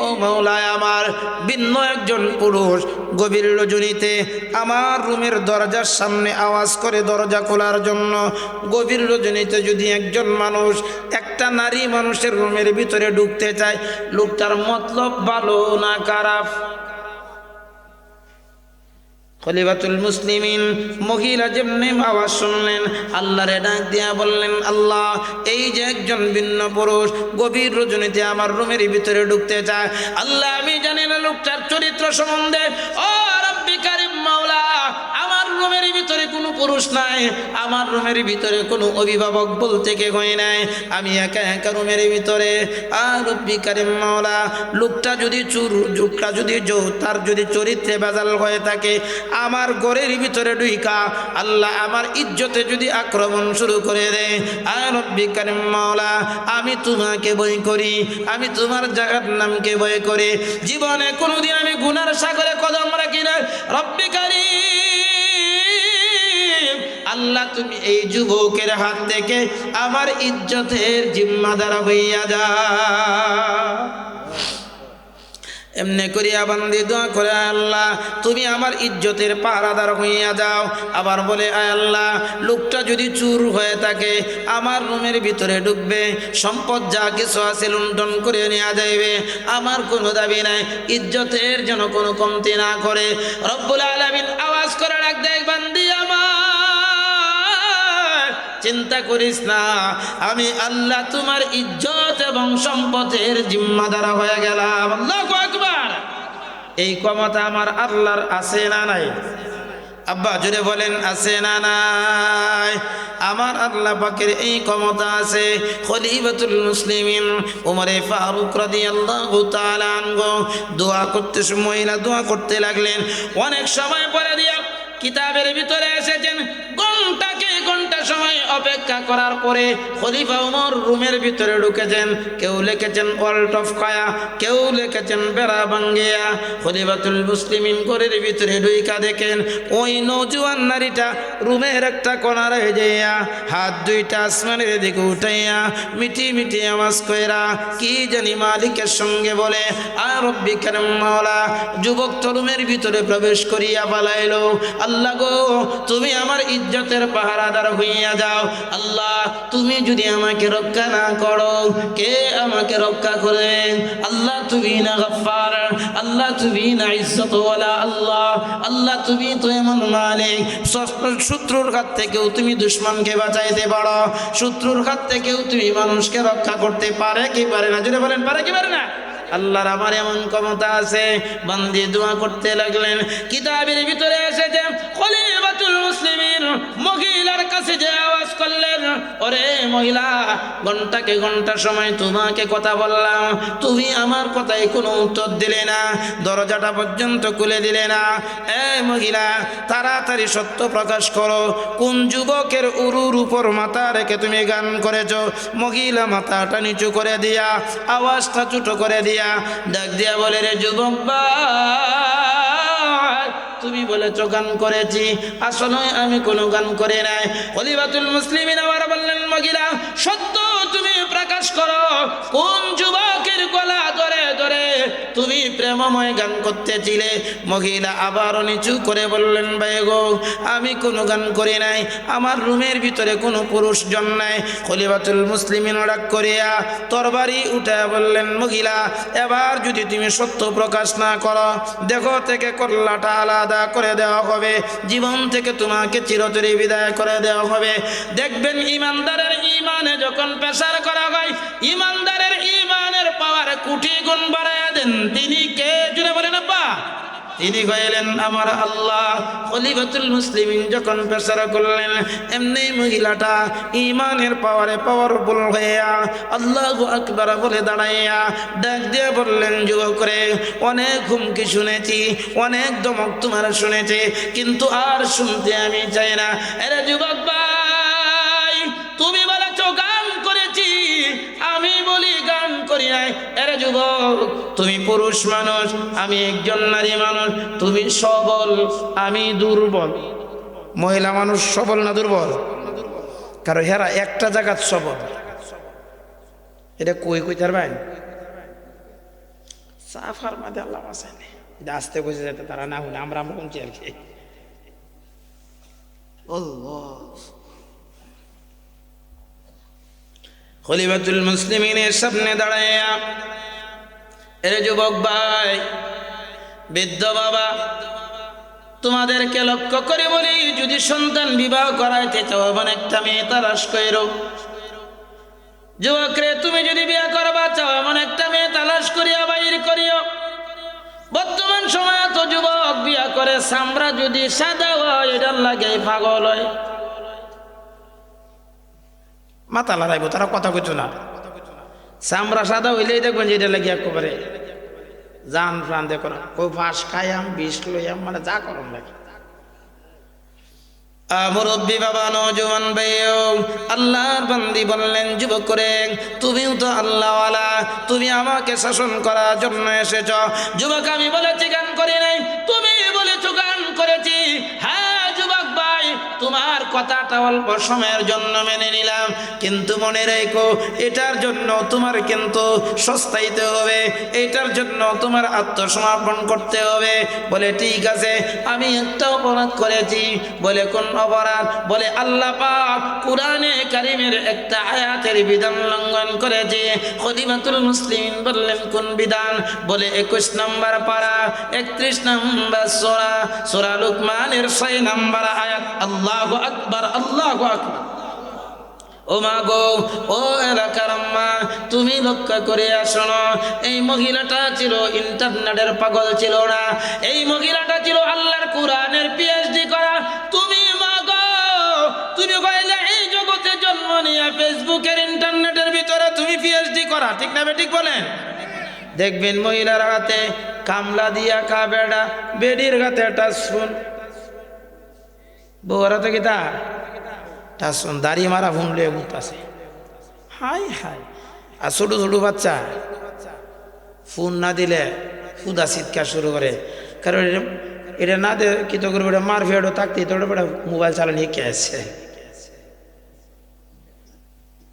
ও মাওলায় আমার, ভিন্ন একজন পুরুষ গভীর রজনীতে আমার রুমের দরজার সামনে আওয়াজ করে দরজা খোলার জন্য। গভীর রজনীতে যদি একজন মানুষ, একটা নারী মানুষের রুমের ভিতরে ঢুকতে চায়, লোকটার মতলব ভালো না খারাপ? খলিফাতুল মুসলিমিন মহিলা যেমনি আওয়াজ শুনলেন, আল্লাহরে ডাক দিয়া বললেন, আল্লাহ, এই যে একজন ভিন্ন পুরুষ গভীর রজনীতে আমার রুমের ভিতরে ঢুকতে চায়, আল্লাহ আমি জানি না লোকটার চরিত্র সম্বন্ধে, ও রব্বি কারীম মাওলা, আমার রুমের ভিতরে কোনো পুরুষ নাই, আমার রুমের ভিতরে কোনো অভিভাবক বলতে কেউ নাই, আমি একা একা রুমের ভিতরে। আর রব্বি কারীম মাওলা, লোকটা যদি তার যদি চরিত্রে বেজাল হয়ে থাকে, আমার ঘরের ভিতরে ঢুইকা আল্লাহ আমার ইজ্জতে যদি আক্রমণ শুরু করে দেয়, আর রব্বি কারীম মাওলা, আমি তোমাকে ভয় করি, আমি তোমার জাহান্নামকে ভয় করি, জীবনে কোনোদিন আমি গুনার সাগরে কদম রাখি না। রব্বি কারীম তুমি এই যুবকের হাত থেকে আমার ইজ্জতের জিম্মাদার হইয়া যাও। এমনি করিয়া বান্দি দোয়া করে, আল্লাহ তুমি আমার ইজ্জতের পাহারাদার হইয়া যাও। আবার বলে, আয় আল্লাহ লোকটা যদি চুর হয়ে থাকে আমার রুমের ভিতরে ঢুকবে, সম্পদ যা কিছু আছে লুণ্ঠন করে নেওয়া যাইবে, আমার কোনো দাবি নাই, ইজ্জতের যেন কোনো কমতি না করে। রব্বুল আলামিন আওয়াজ করে ডাক দেয়, বান্দি আমার চিন্তা করিস না, আমি আল্লাহ তোমার ইজ্জত এবং সম্পদের জিম্মাদার হয়ে গেলাম। আল্লাহু আকবার। এই ক্ষমতা আমার আল্লাহর আছে না নাই? আব্বা জুড়ে বলেন, আছে না নাই? আমার আল্লাহ পাকের এই ক্ষমতা আছে। খলিফাতুল মুসলিমিন ওমরে ফারুক রাদিয়াল্লাহু তাআলা আনহু দোয়া করতে, মহিলা দোয়া করতে লাগলেন। অনেক সময় পরে দিয়া কিতাবের ভিতরে এসেছেন, ঘন্টা সময় অপেক্ষা করার পরে খলিফা ওমর রুমের ভিতরে ঢুকেছেন। কেউ লিখেছেন ওয়াল্ট অফ কায়া, কেউ লিখেছেন বেড়া ভাঙ্গিয়া। খলিফাতুল মুসলিমিন ঘরের ভিতরে ঢুইকা দেখেন ওই নওজোয়ান নারীটা রুমের একটা কোণারে যাইয়া হাত দুইটা আসমানের দিকে উঠাইয়া মিটি মিটি আওয়াজ কইরা কি জানি মালিকের সঙ্গে বলে, আর রব্বি কারীম মাওলা। যুবক তো রুমের ভিতরে প্রবেশ করিয়া পালাইলো। আল্লাহ গো তুমি আমার ইজ্জতের পাহারাদার হইয়া যাও। আল্লাহ তুমি যদি আমাকে রক্ষা না করো, কে আমাকে রক্ষা করে? আল্লাহ তুমি না গফফার, আল্লাহ তুমি না ইজ্জতওয়ালা, আল্লাহ তুমি তো এমন মালিক, শত্রুর হাত থেকেও তুমি দুশমনকে বাঁচাইতে পারো, শত্রুর হাত থেকেও তুমি মানুষকে রক্ষা করতে পারে কি পারে না? যদি বলেন পারে কি পারে না? আল্লাহর আমার এমন ক্ষমতা আছে। বান্দি দোয়া করতে লাগলেন। কিতাবের ভিতরে এসেছে খলিফাতুল মুসলিমিন মহিলার কাছে যে আওয়াজ করলেন, ওরে মহিলা, ঘন্টা সময় তোমাকে কথা বললাম, তুমি আমার কথায় কোনো উত্তর দিলে না, দরজাটা পর্যন্ত খুলে দিলে না। এ মহিলা, তাড়াতাড়ি সত্য প্রকাশ করো, কোন যুবকের উরুর উপর মাথা রেখে তুমি গান করেছ? মহিলা মাথাটা নিচু করে দিয়া, আওয়াজটা ছোট করে দিয়া ডাক দিয়া বলে, রে যুবক ভাই, তুমি বলেছ গান করেছি, আসলে আমি কোনো গান করে নাই। খলিফাতুল মুসলিমিন আবার বললেন, মহিলা সত্য তুমি প্রকাশ করো, কোন যুবকের গলা ধরে ধরে তুমি প্রেমময় গান করতেছিলে? মহিলা আবার নিচু করে বললেন, ভাই গো আমি কোনো গান করি নাই, আমার রুমের ভিতরে কোনো পুরুষজন নাই। খলিফাতুল মুসলিমিন রাগ করিয়া তরবারি উঠায় বললেন, মহিলা এবার যদি তুমি সত্য প্রকাশ না করো, দেখো থেকে কল্লাটা আলাদা করে দেওয়া হবে, জীবন থেকে তোমাকে চিরতরে বিদায় করে দেওয়া হবে। দেখবেন ইমানদারের ইমানে যখন পেশার করা হয়, ইমানদারের ইমানের পাওয়ার কোটি গুণ বাড়ায় দেন তিনি কে? জুড়ে বলেন আব্বা। তিনি কইলেন আমার আল্লাহ। খলিফাতুল মুসলিমিন যখন পেশারা করলেন, এমনি মহিলাটা ইমানের পাওয়ারে পাওয়ারফুল হইয়া আল্লাহু আকবার বলে দাঁড়াইয়া ডাক দিয়ে বললেন, যুবক রে, অনেক হুমকি শুনেছি, অনেক ধমক তোমার শুনেছি, কিন্তু আর শুনতে আমি চাই না। আরে যুবক ভাই, তুমি বলেছ গান করেছি, আমি বলি গান করি নাই। আরে যুবক, তুমি পুরুষ মানুষ, আমি একজন নারী মানুষ, তুমি সবল, আমি দুর্বল। মহিলা মানুষ সবল না দুর্বল? কারণ হেরা একটা জায়গাত সবল। এটা কই তার ভাই সাফার মাঝে আল্লাহ আসেনি, এটা আসতে বুঝে যেতে তারা না হলে আমরা কোনছি আর কি। খলিফাতুল মুসলিমিনের সামনে দাঁড়াইয়া, এরে যুবক ভাই, বৃদ্ধ বাবা, তোমাদেরকে লক্ষ্য করে বলি, যদি সন্তান বিবাহ করাইতে চাও এমন একটা মেয়ে তালাশ কইরো। যুবক রে, তুমি যদি বিয়ে করবা চাও এমন একটা মেয়ে তালাশ করিয়া বাইর করিও। বর্তমান সময়ে তো যুবক বিয়া করে চামড়া যদি সাদা হয় এটার লাগে পাগল হয়, মাথা লড়াইব, তারা কথা কইতো না। চামড়া সাদা হইলেই দেখবেন যে এটা লাগে একেবারে জান প্রাণ দেখো না, ওই ফাঁস খাইয়াম, বিষ লইয়াম, মানে যা করম লাগে। মুরব্বী বাবা, নওজোয়ান ভাইও, আল্লাহর বান্দি বললেন, যুবক করে, তুমিও তো আল্লাহওয়ালা, তুমি আমাকে শাসন করার জন্য এসেছ। যুবক, আমি বলেছি গান করি নাই, তুমি বলেছো গান করেছি। হ্যাঁ যুবক ভাই, তোমার কথাটা অল্প সময়ের জন্য মেনে নিলাম, কিন্তু মনে রেখো এটার জন্য তোমার কিন্তু সস্তাইতে হবে, এটার জন্য তোমার আত্মসমর্পণ করতে হবে। বলে ঠিক আছে, আমি একটা অপরাধ করেছি। বলে কোন অপরাধ? বলে আল্লাহ পাক কুরআনে কারীমের একটা আয়াতের বিধান লঙ্ঘন করেছে। খলিফাতুল মুসলিমিন বললেন কোন বিধান? বলে 21 নম্বর পারা 31 নম্বর সূরা, সূরা লুকমানের 6 নম্বর আয়াত। আল্লাহু আকবার, আল্লাহু আকবার। ও মা গো, ও এলাকার আম্মা, তুমি লক্ষ্য করে আসো না, এই মহিলাটা ছিল ইন্টারনেটের পাগল ছিল না, এই মহিলাটা ছিল আল্লাহর কোরআনের পিএইচডি করা। তুমি মা গো, তুমি কইলে এই জগতে জন্ম নিয়ে ফেসবুকের ইন্টারনেটের ভিতরে তুমি পিএইচডি করা, ঠিক না বেঠিক বলেন? দেখবেন মহিলার হাতে কামলা দিয়া কা বেড়া, বেডির হাতে টাচফোন, বউরা তো কি তা টাচফোন দাড়ি মারা ফোন লিয়ে ঘুরতেছে। হাই হাই, আর ছোট ছোট বাচ্চা ফোন না দিলে ফুদা চিৎকার শুরু করে, কারণ এটা না দে কি তো করবে, মার ফেরো থাকতে তো মোবাইল চালানিয়ে কে আসছে।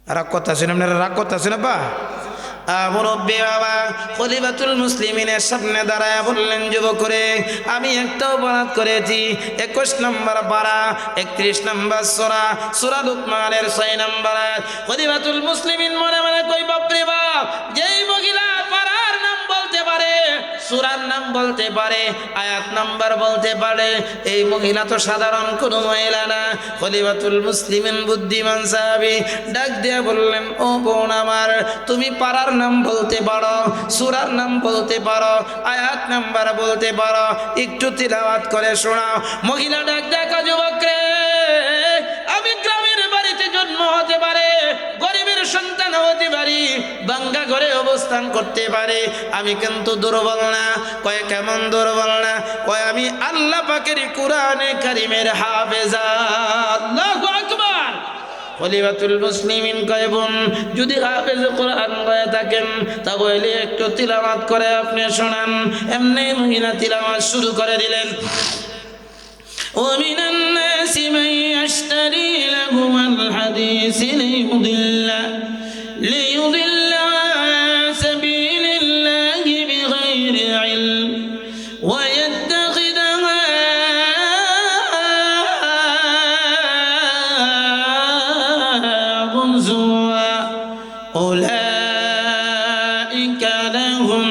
রাগ করতেছেন আপনারা, রাগ করতেছেন বা মুরব্বী বাবা খলিফাতুল মুসলিমিনের সামনে দাঁড়ায় বললেন, যুবক করে আমি একটা অপরাধ করেছি। 21 নম্বর পারা 31 নম্বর সূরা, সূরা লুকমানের 6 নম্বর আয়াত। খলিফাতুল মুসলিমিন মনে মনে কই বাপরে বাপ, যেই মহিলা পারার নাম বলতে পারে, সূরার নাম বলতে পারে, আয়াত নাম্বার বলতে পারে, এই মহিলা তো সাধারণ কোনো মহিলা না। খলিফাতুল মুসলিমিন বুদ্ধিমান সাহাবী ডাক দিয়ে বললেন, ও বোন আমার, তুমি পারার নাম বলতে পারো, সূরার নাম বলতে পারো, আয়াত নাম্বার বলতে পারো, একটু তিলাওয়াত করে শোনাও। মহিলা ডাক দেখা, যুবক রে, আমি গ্রামের বাড়িতে জন্ম হতে পারে, গরিবের সন্তান হতে পারি, বাঙ্গা ঘরে অবস্থান করতে পারে, আমি কিন্তু দুর্বল না। কয় কেমন দুর্বল না? কয় আমি আল্লাহ পাকের কুরআনে কারীমের হাফেজা। আল্লাহু আকবার। খলিফাতুল মুসলিমিন কয়, বোন যদি হাফেজ কোরআন হয়ে থাকেন তাহলে একটু তিলাওয়াত করে আপনি শোনান। এমনি মহিলা তিলাওয়াত শুরু করে দিলেন। ومن الناس من يشتري لهو الحديث ليضل عن سبيل الله بغير علم ويتخذها هزوا أولئك لهم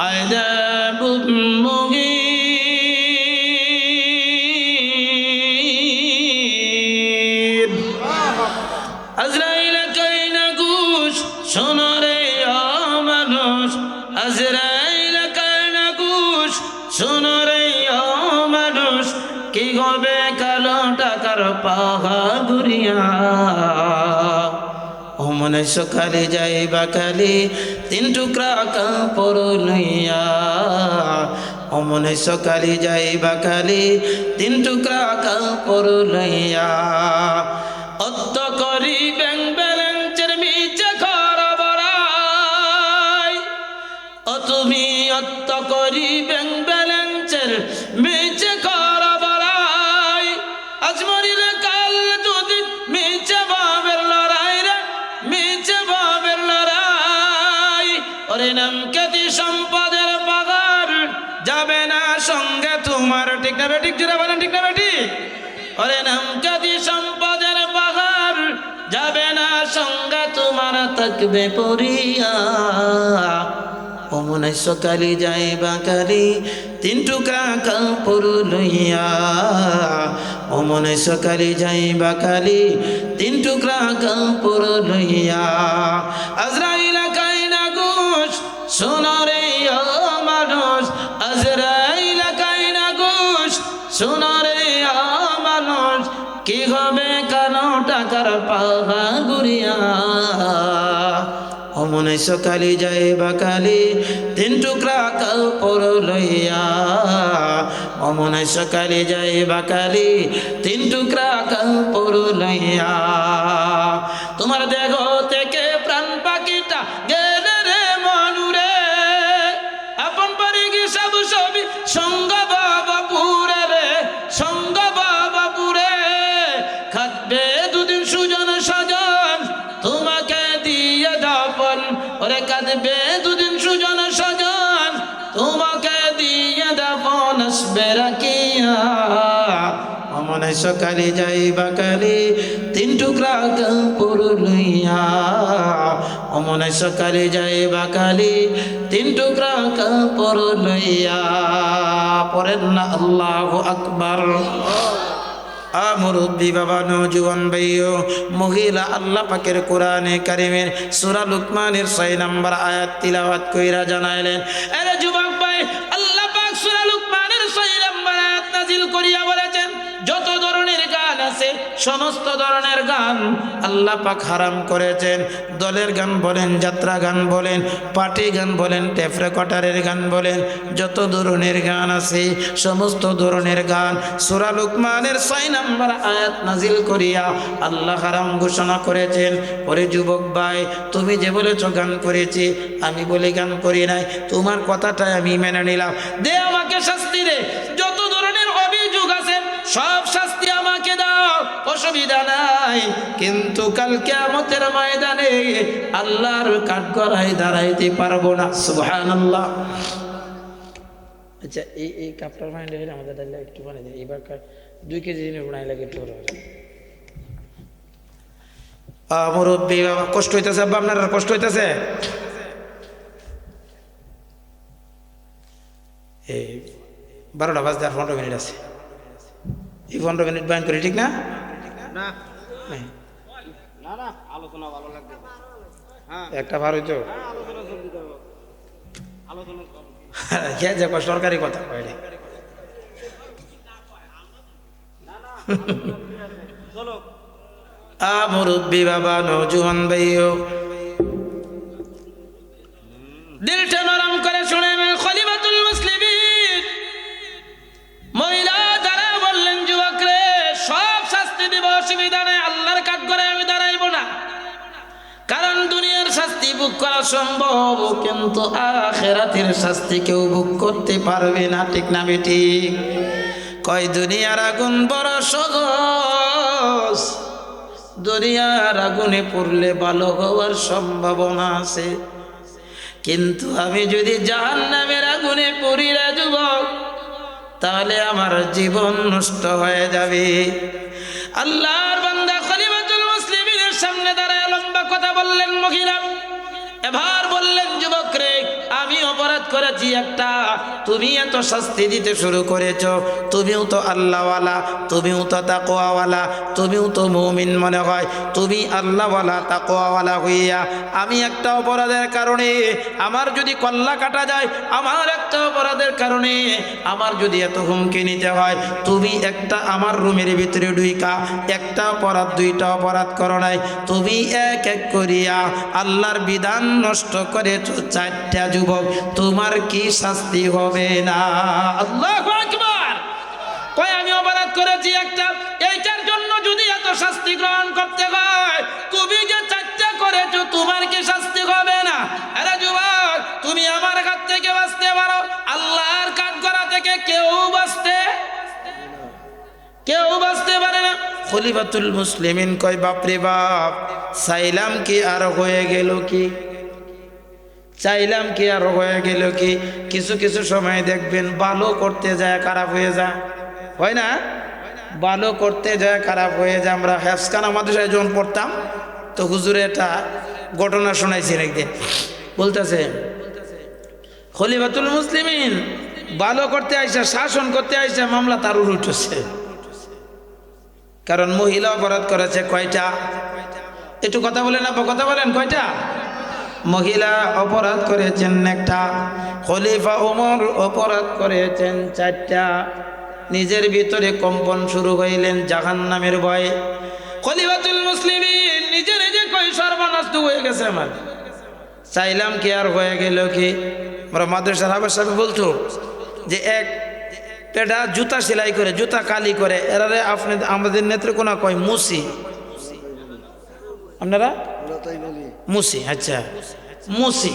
عذاب مهين। আজরাইল কাইনা ঘুষ শোনো রে মানুষ, আজরাইল কাইনা ঘুষ শোনো রে মানুষ, কি হবে কালো টাকার পাহাড় ঘুরিয়া। ও মনে সকালে যাইবা কালি 3 টুকরা কাপড় লইয়া, ও মনে সকালে যাইবা কালি 3 টুকরা কাপড় লইয়া। অত্ত করি ব্যাংক ব্যালেন্সের মিছে খরবরাই, ও তুমি অত্ত করি ব্যাংক ব্যালেন্সের মিছে খরবরাই। আজ মরিলে কাল যদি মিছে ভাবের লড়াই রে, মিছে ভাবের লড়াই। ওরে নাম খ্যাতি সম্পদের পাহাড় যাবে না সঙ্গে তোমার, ঠিক না বেঠিক? জুড়ে বলেন ঠিক না বেঠিক? ওরে নাম খ্যাতি সম্পদের পাহাড় যাবে না সঙ্গে তোমার, থাকবে পড়িয়া। ও মনে সকালে যাইবা কালি 3 টুকরা কাপড় লইয়া, ও মনে সকালে যাইবা কালি 3 টুকরা কাপড় লইয়া। আজরাইল কাইনা ঘুষ শোনো রে মানুষ, আজরাইল কাইনা ঘুষ শোনো রে মানুষ, কি হবে কালো টাকার পাহাড় ঘুরিয়া। ও মনে সকালে যাইবা কালি 3 টুকরা কাপড় লইয়া, ও মনে সকালে যাইবা কালি 3 টুকরা কাপড় লইয়া। তোমার দেহ থেকে প্রাণ পাখিটা গেলে রে মনুরে, আপন পারি কি সব সবই সঙ্গ বাবা পুরে রে, সঙ্গ বাবা পুরে। আসবে রাখিয়া অমনে সকালে যাইবা কালি তিন টুকরা কাপড় লইয়া অমনে সকালে যাইবা কালি তিন টুকরা কাপড় লইয়া পড়েন না আল্লাহু আকবার মুরব্বী বাবা নওজোয়ান ভাইও মহিলা আল্লাহ পাকের কোরআনে কারিমের সূরা লুকমানের 6 নম্বর আয়াত তিলাওয়াত কইরা জানাইলেন আরে যুবক ভাই আল্লাহ পাক সূরা লুকমানের 6 নম্বর আয়াত নাজিল করিয়া বলেছেন যত ধরনের গান আছে সমস্ত ধরনের গান আল্লাহ পাক হারাম করেছেন দলের গান বলেন যাত্রা গান বলেন পার্টি গান বলেন টেপ রেকর্ডারের গান বলেন যত ধরনের গান আছে সমস্ত ধরনের গান সূরা লুকমানের 6 নম্বর আয়াত নাজিল করিয়া আল্লাহ হারাম ঘোষণা করেছেন ওরে যুবক ভাই তুমি যে বলেছো গান করেছি আমি বলে গান করি নাই তোমার কথাটাই আমি মেনে নিলাম দে আমাকে শাস্তি দে যত ধরনের অভিযোগ আছে সব শাস্তি আমাকে দাও অসুবিধা নাই কিন্তু কাল কিয়ামতের ময়দানে আল্লাহর কাঠগড়ায় দাঁড়াইতে পারবো না সুবহানাল্লাহ আচ্ছা এই কাপড় মাইন্ডে আমাদের ডালে একটু বানিয়ে দিন এবার 2 কেজি জিনিস বানাই লাগে একটু মুরব্বী বাবা কষ্ট হইতেছে আব্বা আপনার কষ্ট হইতেছে এই 12টা বাজতে আর 15 মিনিট আছে এই 15 মিনিট বাইন করি ঠিক না না না আলোচনা ভালো লাগবে হ্যাঁ একটা ভালো হইতো আলোচনা কে যে সরকারি কথা কয় চলো মুরব্বী বাবা নওজোয়ান ভাইও দিলটা নরম করে শুনে খলিফাতুল মুসলিমিন মহিলা যারা বললেন যুবক রে সব শাস্তি দিব অসুবিধা নেই আল্লাহর কাঠগড়ায় আমি দাঁড়াইব না কারণ দুনিয়ার শাস্তি ভোগ করা সম্ভব কিন্তু আখিরাতের শাস্তি কেউ ভোগ করতে পারবে না ঠিক না বেটি কয় দুনিয়ার আগুন বড় সহজ দুনিয়ার আগুনে পড়লে ভালো হওয়ার সম্ভাবনা আছে কিন্তু আমি যদি জাহান্নামের আগুনে পড়ি রে যুবক তাহলে আমার জীবন নষ্ট হয়ে যাবে আল্লাহর বান্দা খলিফাতুল মুসলিমিনের সামনে দাঁড়ায় লম্বা কথা বললেন মহিলা এবার বললেন যুবক রে আমি অপরাধ করেছি একটা তুমি এত শাস্তি দিতে শুরু করেছো তুমিও তো আল্লাহওয়ালা তুমিও তো তাকওয়াওয়ালা তুমিও তো মুমিন মনে হয় তুমি আল্লাহওয়ালা তাকওয়াওয়ালা হইয়া আমি একটা অপরাধের কারণে আমার যদি কল্লা কাটা যায় আমার একটা অপরাধের কারণে আমার যদি এত হুমকি নিতে হয় তুমি একটা আমার রুমের ভিতরে ঢুইকা একটা অপরাধ দুইটা অপরাধ করো নাই তুমি এক এক করিয়া আল্লাহর বিধান নষ্ট করেছো 4টা যুবক তোমার কি শাস্তি হবে না আল্লাহু আকবার কই আমি অপরাধ করেছি একটা এইটার জন্য যদি এত শাস্তি গ্রহণ করতে হয় তুমি যে 4টা করেছো তোমার কি শাস্তি হবে না আরে যুবক তুমি আমার হাত থেকে বাঁচতে পারো আল্লাহর কাঠগড়া থেকে কেউ বাঁচতে পারে না খলিফাতুল মুসলিমিন কয় বাপ রে বাপ চাইলাম কি আর হয়ে গেল কি চাইলাম কি আর হয়ে গেল কি কিছু কিছু সময় দেখবেন ভালো করতে যায় খারাপ হয়ে যায় হয় না ভালো করতে যায় খারাপ হয়ে যায় আমরা হেফসখানা মাদ্রাসায় যখন পড়তাম তো হুজুরে একটা ঘটনা শোনাইছেন একদিন বলতেছে খলিফাতুল মুসলিমিন ভালো করতে আইসা শাসন করতে আইসা মামলা তার উঠেছে কারণ মহিলা অপরাধ করেছে কয়টা একটু কথা বলেন আপা কথা বলেন কয়টা মহিলা অপরাধ করেছেন একটা খলিফা ওমর অপরাধ করেছেন 4টা নিজের ভিতরে কম্পন শুরু হইলেন জাহান্নামের ভয়ে খলিফাতুল মুসলিমিন নিজে নিজে কই সর্বনাশ হয়ে গেছে আমার চাইলাম কি আর হয়ে গেল কি আমরা মাদ্রাসার হাফেজ সাহেব বলতো যে এক পেটা জুতা সেলাই করে জুতা কালি করে এরারে আপনি আমাদের নেত্রকোনা কয় মুসি আপনারা মুসি আচ্ছা মুসি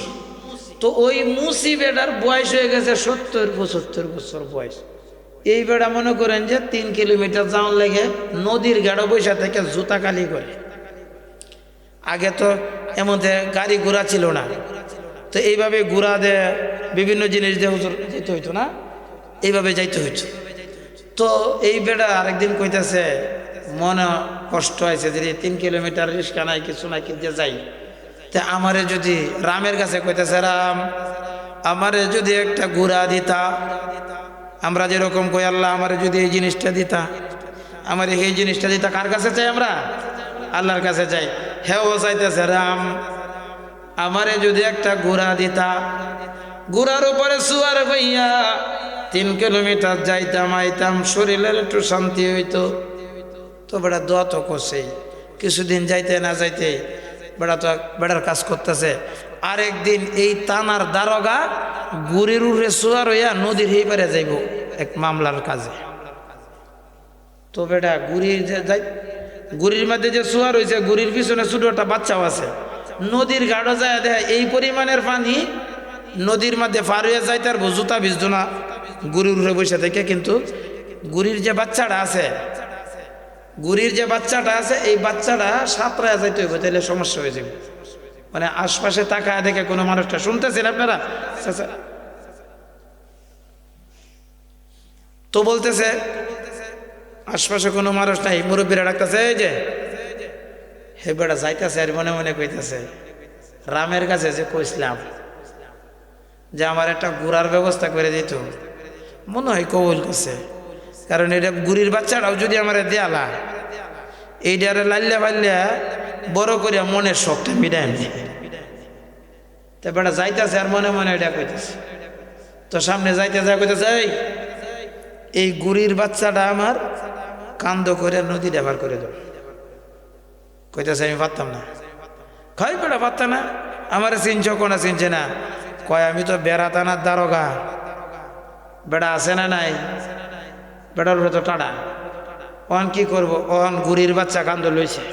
তো ওই মুসি বেটার বয়স হয়ে গেছে 70-75 বছর বয়স এই বেটা মনে করেন যে 3 কিলোমিটার যাওয়ার লেগে নদীর গাড়ো বৈশা থেকে জুতা কালি করে আগে তো এমন গাড়ি ঘোড়া ছিল না তো এইভাবে ঘোড়া দিয়ে বিভিন্ন জিনিস দিয়ে হুজুর যেতে হইতো না এইভাবে যাইতে হইতো। তো এই বেটা আরেকদিন কইতেছে মনে কষ্ট হয়েছে যে 3 কিলোমিটার রিস্কা নাই কিছু নাই কিনতে যাই, তা আমারে যদি রামের কাছে কইতেছে রাম আমারে যদি একটা ঘোড়া দিতা, আমরা যেরকম কই আল্লাহ আমারে যদি এই জিনিসটা দিতা, আমার এই জিনিসটা দিতা, কার কাছে চাই আমরা? আল্লাহর কাছে চাই। হেও চাইতেছে রাম আমারে যদি একটা ঘোড়া দিতা, ঘোড়ার উপরে সুয়ার হইয়া 3 কিলোমিটার যাইতাম আইতাম, শরীরের একটু শান্তি হইতো। তো বেড়া দোয়া তো করছেই, কিছুদিন যাইতে না যাইতে বেড়া তো বেড়ার কাজ করতেছে। আরেকদিন এই থানার দারোগা গুড়ির উড়ে সুয়ার হইয়া নদীর এই পারে যাইব এক মামলার কাজে। তো বেটা গুড়ির যে যাই, গুড়ির মধ্যে যে সুয়ার হয়েছে গুড়ির পিছনে ছোট একটা বাচ্চাও আছে, নদীর ঘাটও যায় দেখা এই পরিমাণের পানি নদীর মধ্যে পার হয়ে যায়, তার জুতা ভিজতো না গুড়ির উড়ে বসে থেকে। কিন্তু গুড়ির যে বাচ্চাটা আছে, গুড়ির যে বাচ্চাটা আছে এই বাচ্চাটা সাঁতরায় যাইতে হইব, তাহলে সমস্যা হয়ে যাবে। মানে আশপাশে তাকায় দেখে কোনো মানুষটা, শুনতেছেন আপনারা? তো বলতেছে আশপাশে কোনো মানুষ নাই, মুরব্বীরা ডাকতেছে এই যে হে বেড়া যাইতেছে, আর মনে মনে কইতেছে রামের কাছে যে কইছিলাম যে আমার একটা ঘোড়ার ব্যবস্থা করে দিত, মনে হয় কবুল করছে। কারণ এটা গুড়ির বাচ্চাটাও যদি আমার দেয়ালা এইটারে লাল্লা পাল্লা বড় করিয়া মনের শখটা মিটাই আমি, তা বেটা যাইতেছে আর মনে মনে এটা কইতেছে। তো সামনে যাইতে যা কইতেছে এই গুড়ির বাচ্চাটা আমার কান্দ করে নদী ব্যবহার করে দাও। কইতেছে আমি পারতাম না। খাই বেটা পারতাম না, আমার চিনছ কোনা চিনছে না? কয় আমি তো বেড়াতানার দারোগা, বেড়া আছে না নাই? বেটার উপরে তো টাড়া, ওখান কি করবো? ওখান গুড়ির বাচ্চা কান্দ লইছে,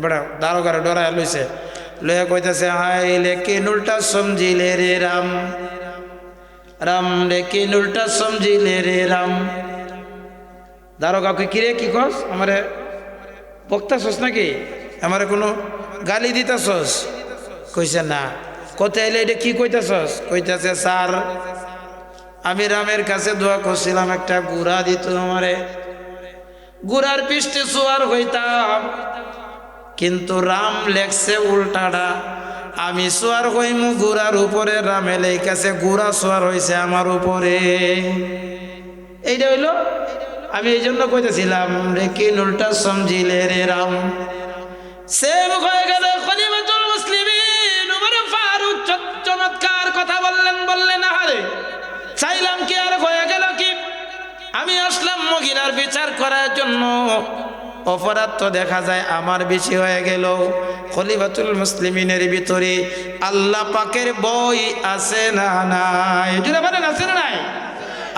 বেটা দারোগারে ডরায় লইছে, লইয়া কইতেছে হাই লেকিন উল্টা সমঝিলে রে রাম, রাম লেকিন উল্টা সমঝিলে রে রাম। দারোগাকে কিরে কি কস? আমারে বক্তাছস নাকি? আমারে কোনো গালি দিতেছস? কইছে না। কোথায় এলে এটা কি কইতেছস? কইতেছে স্যার আমি রামের কাছে দোয়া করছিলাম একটা ঘোড়া দিত আমারে, ঘোড়ার পৃষ্ঠে সোয়ার হইতাম, কিন্তু রাম লেখছে উল্টাটা, আমি সোয়ার হইমু ঘোড়ার উপরে, রামে লেখছে ঘোড়া সোয়ার হইছে আমার উপরে। এইটা হইল, আমি এই জন্য কইতেছিলাম লেকিন উল্টা সমঝিলে রে রাম। সেম হয়ে গেল খলিফাতুল মুসলিমিন ওমর ফারুক, চমৎকার কথা বললেন আরে চাইলাম কি আর হয়ে গেল কি? আমি আসলাম মহিলার বিচার করার জন্য, অপরাধ তো দেখা যায় আমার বেশি হয়ে গেল। খলিফাতুল মুসলিমিনের ভিতরে আল্লাহ পাকের বই আছে না নাই? এটা বলেন আছে না নাই?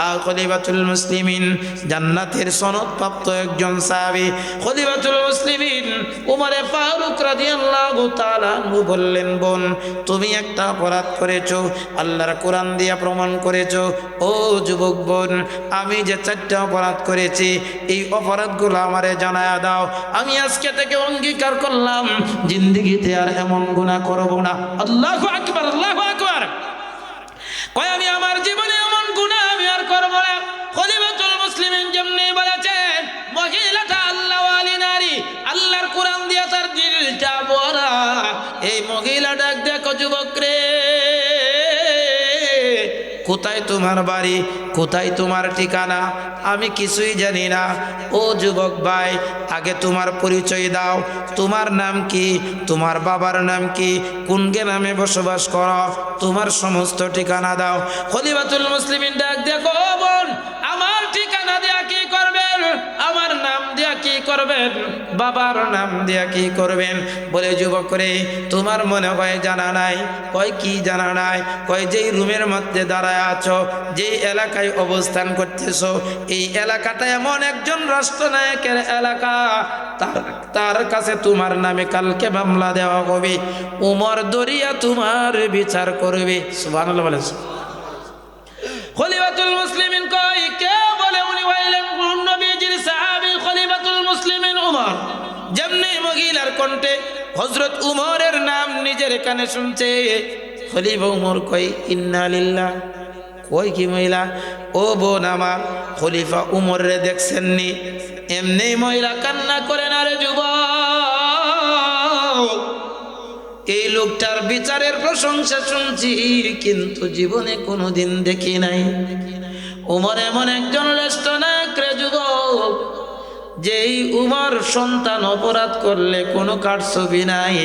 আর খলিফাতুল মুসলিমিন জান্নাতের সনদ প্রাপ্ত একজন সাহাবী খলিফাতুল মুসলিমিন ওমর ফারুক রাদিয়াল্লাহু তাআলা আনহু বললেন, বোন তুমি একটা অপরাধ করেছো, আল্লাহর কোরআন দিয়া প্রমাণ করেছো। ও যুবক বোন, আমি যে 4টা অপরাধ করেছি এই অপরাধগুলো আমারে জানায়া দাও, আমি আজকে থেকে অঙ্গীকার করলাম জিন্দেগিতে আর এমন গুনাহ করব না। আল্লাহু আকবার, আল্লাহু আকবার। কয় আমি আমার জীবনে এমন গুনাহ আমি আর করব না। খলিফাতুল মুসলিমিন যেমনি বলেছেন, মহিলাটা আল্লাহওয়ালি নারী, আল্লাহর কোরআন দিয়া তার দিলটা ভরা। এই মহিলা ডাক দেখো যুবক রে, কোথায় তোমার বাড়ি, কোথায় তোমার ঠিকানা? আমি কিছুই জানি না। ও যুবক ভাই, আগে তোমার পরিচয় দাও, তোমার নাম কি, তোমার বাবার নাম কি, কোন গ্রামে বসবাস করো, তোমার সমস্ত ঠিকানা দাও। খলিফাতুল মুসলিমিন ডাক দেখো, বোন আমার ঠিকানা দেয়া কি করবেন, আমার নাম দেয়া কি করবেন, বাবার নাম দেয়া কি করবেন? বলে যুবক রে তোমার মনে হয় জানা নাই? কয় কি জানা নাই? কয় যেই রুমের মধ্যে দাঁড়ায় আছো, যেই এলাকায় অবস্থান করতেছো, এই এলাকাটা এমন একজন রাষ্ট্রনায়কের এলাকা, তার কাছে তোমার নামে কালকে মামলা দেওয়া হবে, উমর দরিয়া তোমার বিচার করবে। সুবহানাল্লাহ বলেন। খলিফাতুল মুসলিমিন কয় কে বলে? উনি হইলেন নবীজির সাহাবী খলিফাতুল মুসলিমিন উমর। যেমনি মহিলার কণ্ঠে হযরত উমরের নাম নিজের কানে শুনছে, খলিফা উমর কয় ইন্না লিল্লাহ, ওই কি মহিলা? ও বোন আমার, খলিফা উমর রে দেখছেননি? এমনি মহিলা কান্না করেন, আরে যুবক, এই লোকটার বিচারের প্রশংসা শুনছি কিন্তু জীবনে কোনোদিন দেখি নাই। উমর এমন একজন রাষ্ট্রনায়ক রে যুবক, যেই উমর সন্তান অপরাধ করলে কোনো কারছবি নাই,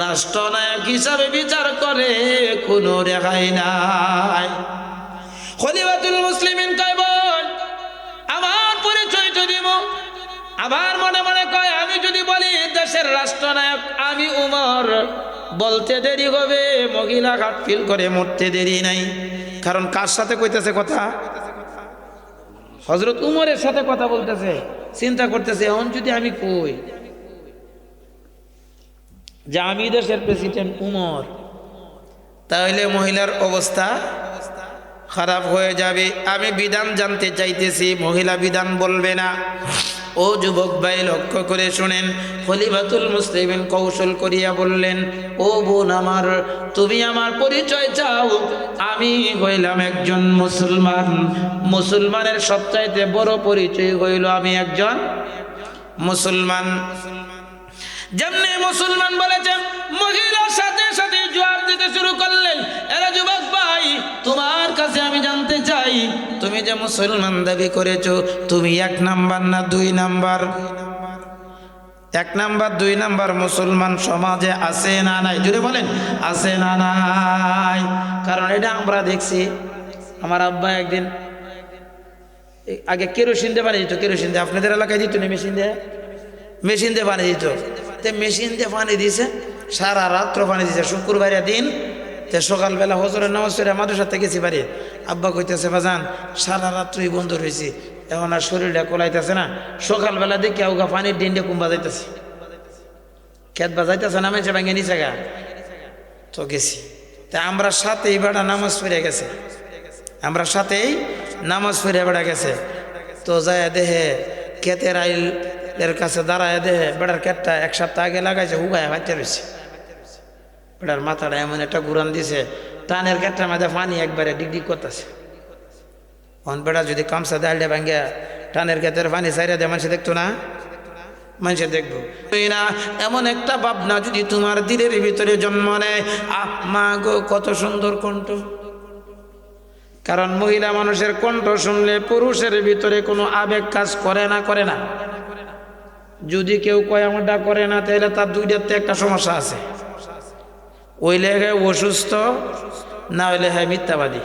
রাষ্ট্রনায়ক হিসাবে বিচার করে কোনো রেহাই নাই। খলিফাতুল মুসলিমিন কয়, বোন আমার পরিচয় তো দিব। আবার মনে মনে কয়, আমি যদি বলি দেশের রাষ্ট্রনায়ক আমি উমর, বলতে দেরি হবে, মহিলা ঘাট ফিল করে মরতে দেরি নাই। কারণ কার সাথে কইতেছে কথা? হযরত উমরের সাথে কথা বলতেছে। চিন্তা করতেছে, এখন যদি আমি কই যে আমি দেশের প্রেসিডেন্ট উমর, তাহলে মহিলার অবস্থা খারাপ হয়ে যাবে। আমি বিধান জানতে চাইতেছি, মহিলা বিধান বলবে না। ও যুবক ভাই, লক্ষ্য করে শুনেন। খলিফাতুল মুসলিমিন কৌশল করিয়া বললেন, ও বোন আমার, তুমি আমার পরিচয় চাও? আমি হইলাম একজন মুসলমান। মুসলমানের সবচাইতে বড় পরিচয় হইল আমি একজন মুসলমান। যেমনি মুসলমান বলেছেন, মহিলার সাথে সাথে জবাব দিতে শুরু করলেন, এরা যুবক ভাই, তোমার কাছে আমি জানতে চাই, তুমি যে মুসলমান দাবি করেছো, তুমি 1 নাম্বার না 2 নাম্বার? 1 নাম্বার 2 নাম্বার মুসলমান সমাজে আছে না নাই? জুড়ে বলেন, আছে না নাই? কারণ এটা আমরা দেখছি। আমার আব্বা একদিন আগে কেরোসিন দিয়ে বানিয়ে দিত। কেরোসিন দিয়ে আপনাদের এলাকায় দিত না? মেশিন দিয়ে বানিয়ে দিত। তো মেশিন দিয়ে পানি দিয়েছে, সারা রাত্র পানি দিয়েছে। শুক্রবারের দিন তো সকালবেলা হজরের নামাজ পড়ে মাদ্রাসাতে গেছি বাড়ি। আব্বা কইতেছে, বাজান সারা রাত্রই বন্ধ রয়েছি, এখন আর শরীরটা কোলাইতেছে না। সকালবেলা দেখে ওগা পানির ডিন্ডে কুম্বা যাইতেছে, খেত বাজাইতেছে, নামেছে ভাঙে নিচে গা। তো গেছি, তা আমরা সাথেই বেড়া নামাজ পড়ে গেছে, আমরা সাথেই নামাজ পড়ে বেড়া গেছে। তো যায় দেহে ক্ষেতের আইল এর কাছে দাঁড়ায় দেহে বেড়ার ক্ষেতটা 1 সপ্তাহ আগে লাগাইছে, হুগায় হাঁটতে রয়েছে। বেড়ার মাথাটা এমন একটা ঘুরান দিছে, টানের ক্ষেতটার মাঝে পানি একবারে ডিগডিগ করতেছে। অন বেড়া যদি কামসা দাঁড়িয়ে ভাঙ্গিয়া টানের ক্ষেতের পানি চাইরা দেয়, মানুষে দেখতো না? মানুষে দেখবো না। এমন একটা ভাবনা যদি তোমার দিলের ভিতরে জন্ম নেয়, মা গো কত সুন্দর কণ্ঠ। কারণ মহিলা মানুষের কণ্ঠ শুনলে পুরুষের ভিতরে কোনো আবেগ কাজ করে না, করে না? যদি কেউ কয় আমারটা করে না, তাহলে তার 2টাতে একটা সমস্যা আছে। ওই লেগে অসুস্থ, না হইলে হ্যাঁ মিথ্যাবাদী।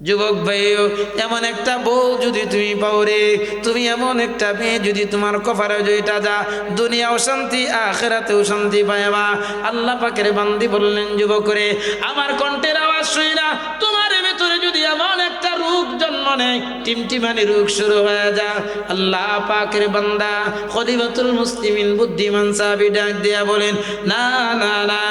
যুবক ভাইও, এমন একটা বউ যদি তুমি পাও রে, তুমি এমন একটা মেয়ে যদি তোমার কপালে জয়টা যা, দুনিয়াও শান্তি আখিরাতেও শান্তি পাইবা। আল্লাহ পাকের বান্দি বললেন, যুবক রে, আমার কণ্ঠের আওয়াজ শুই না, তোমার ভিতরে যদি এমন একটা রোগ জন্ম নেয়, টিমটিমানি রোগ শুরু হয়ে যা, আল্লাহ পাকের বান্দা খলিফাতুল মুসলিমিন বুদ্ধিমান সাহাবী ডাক দিয়া বলেন, না না না,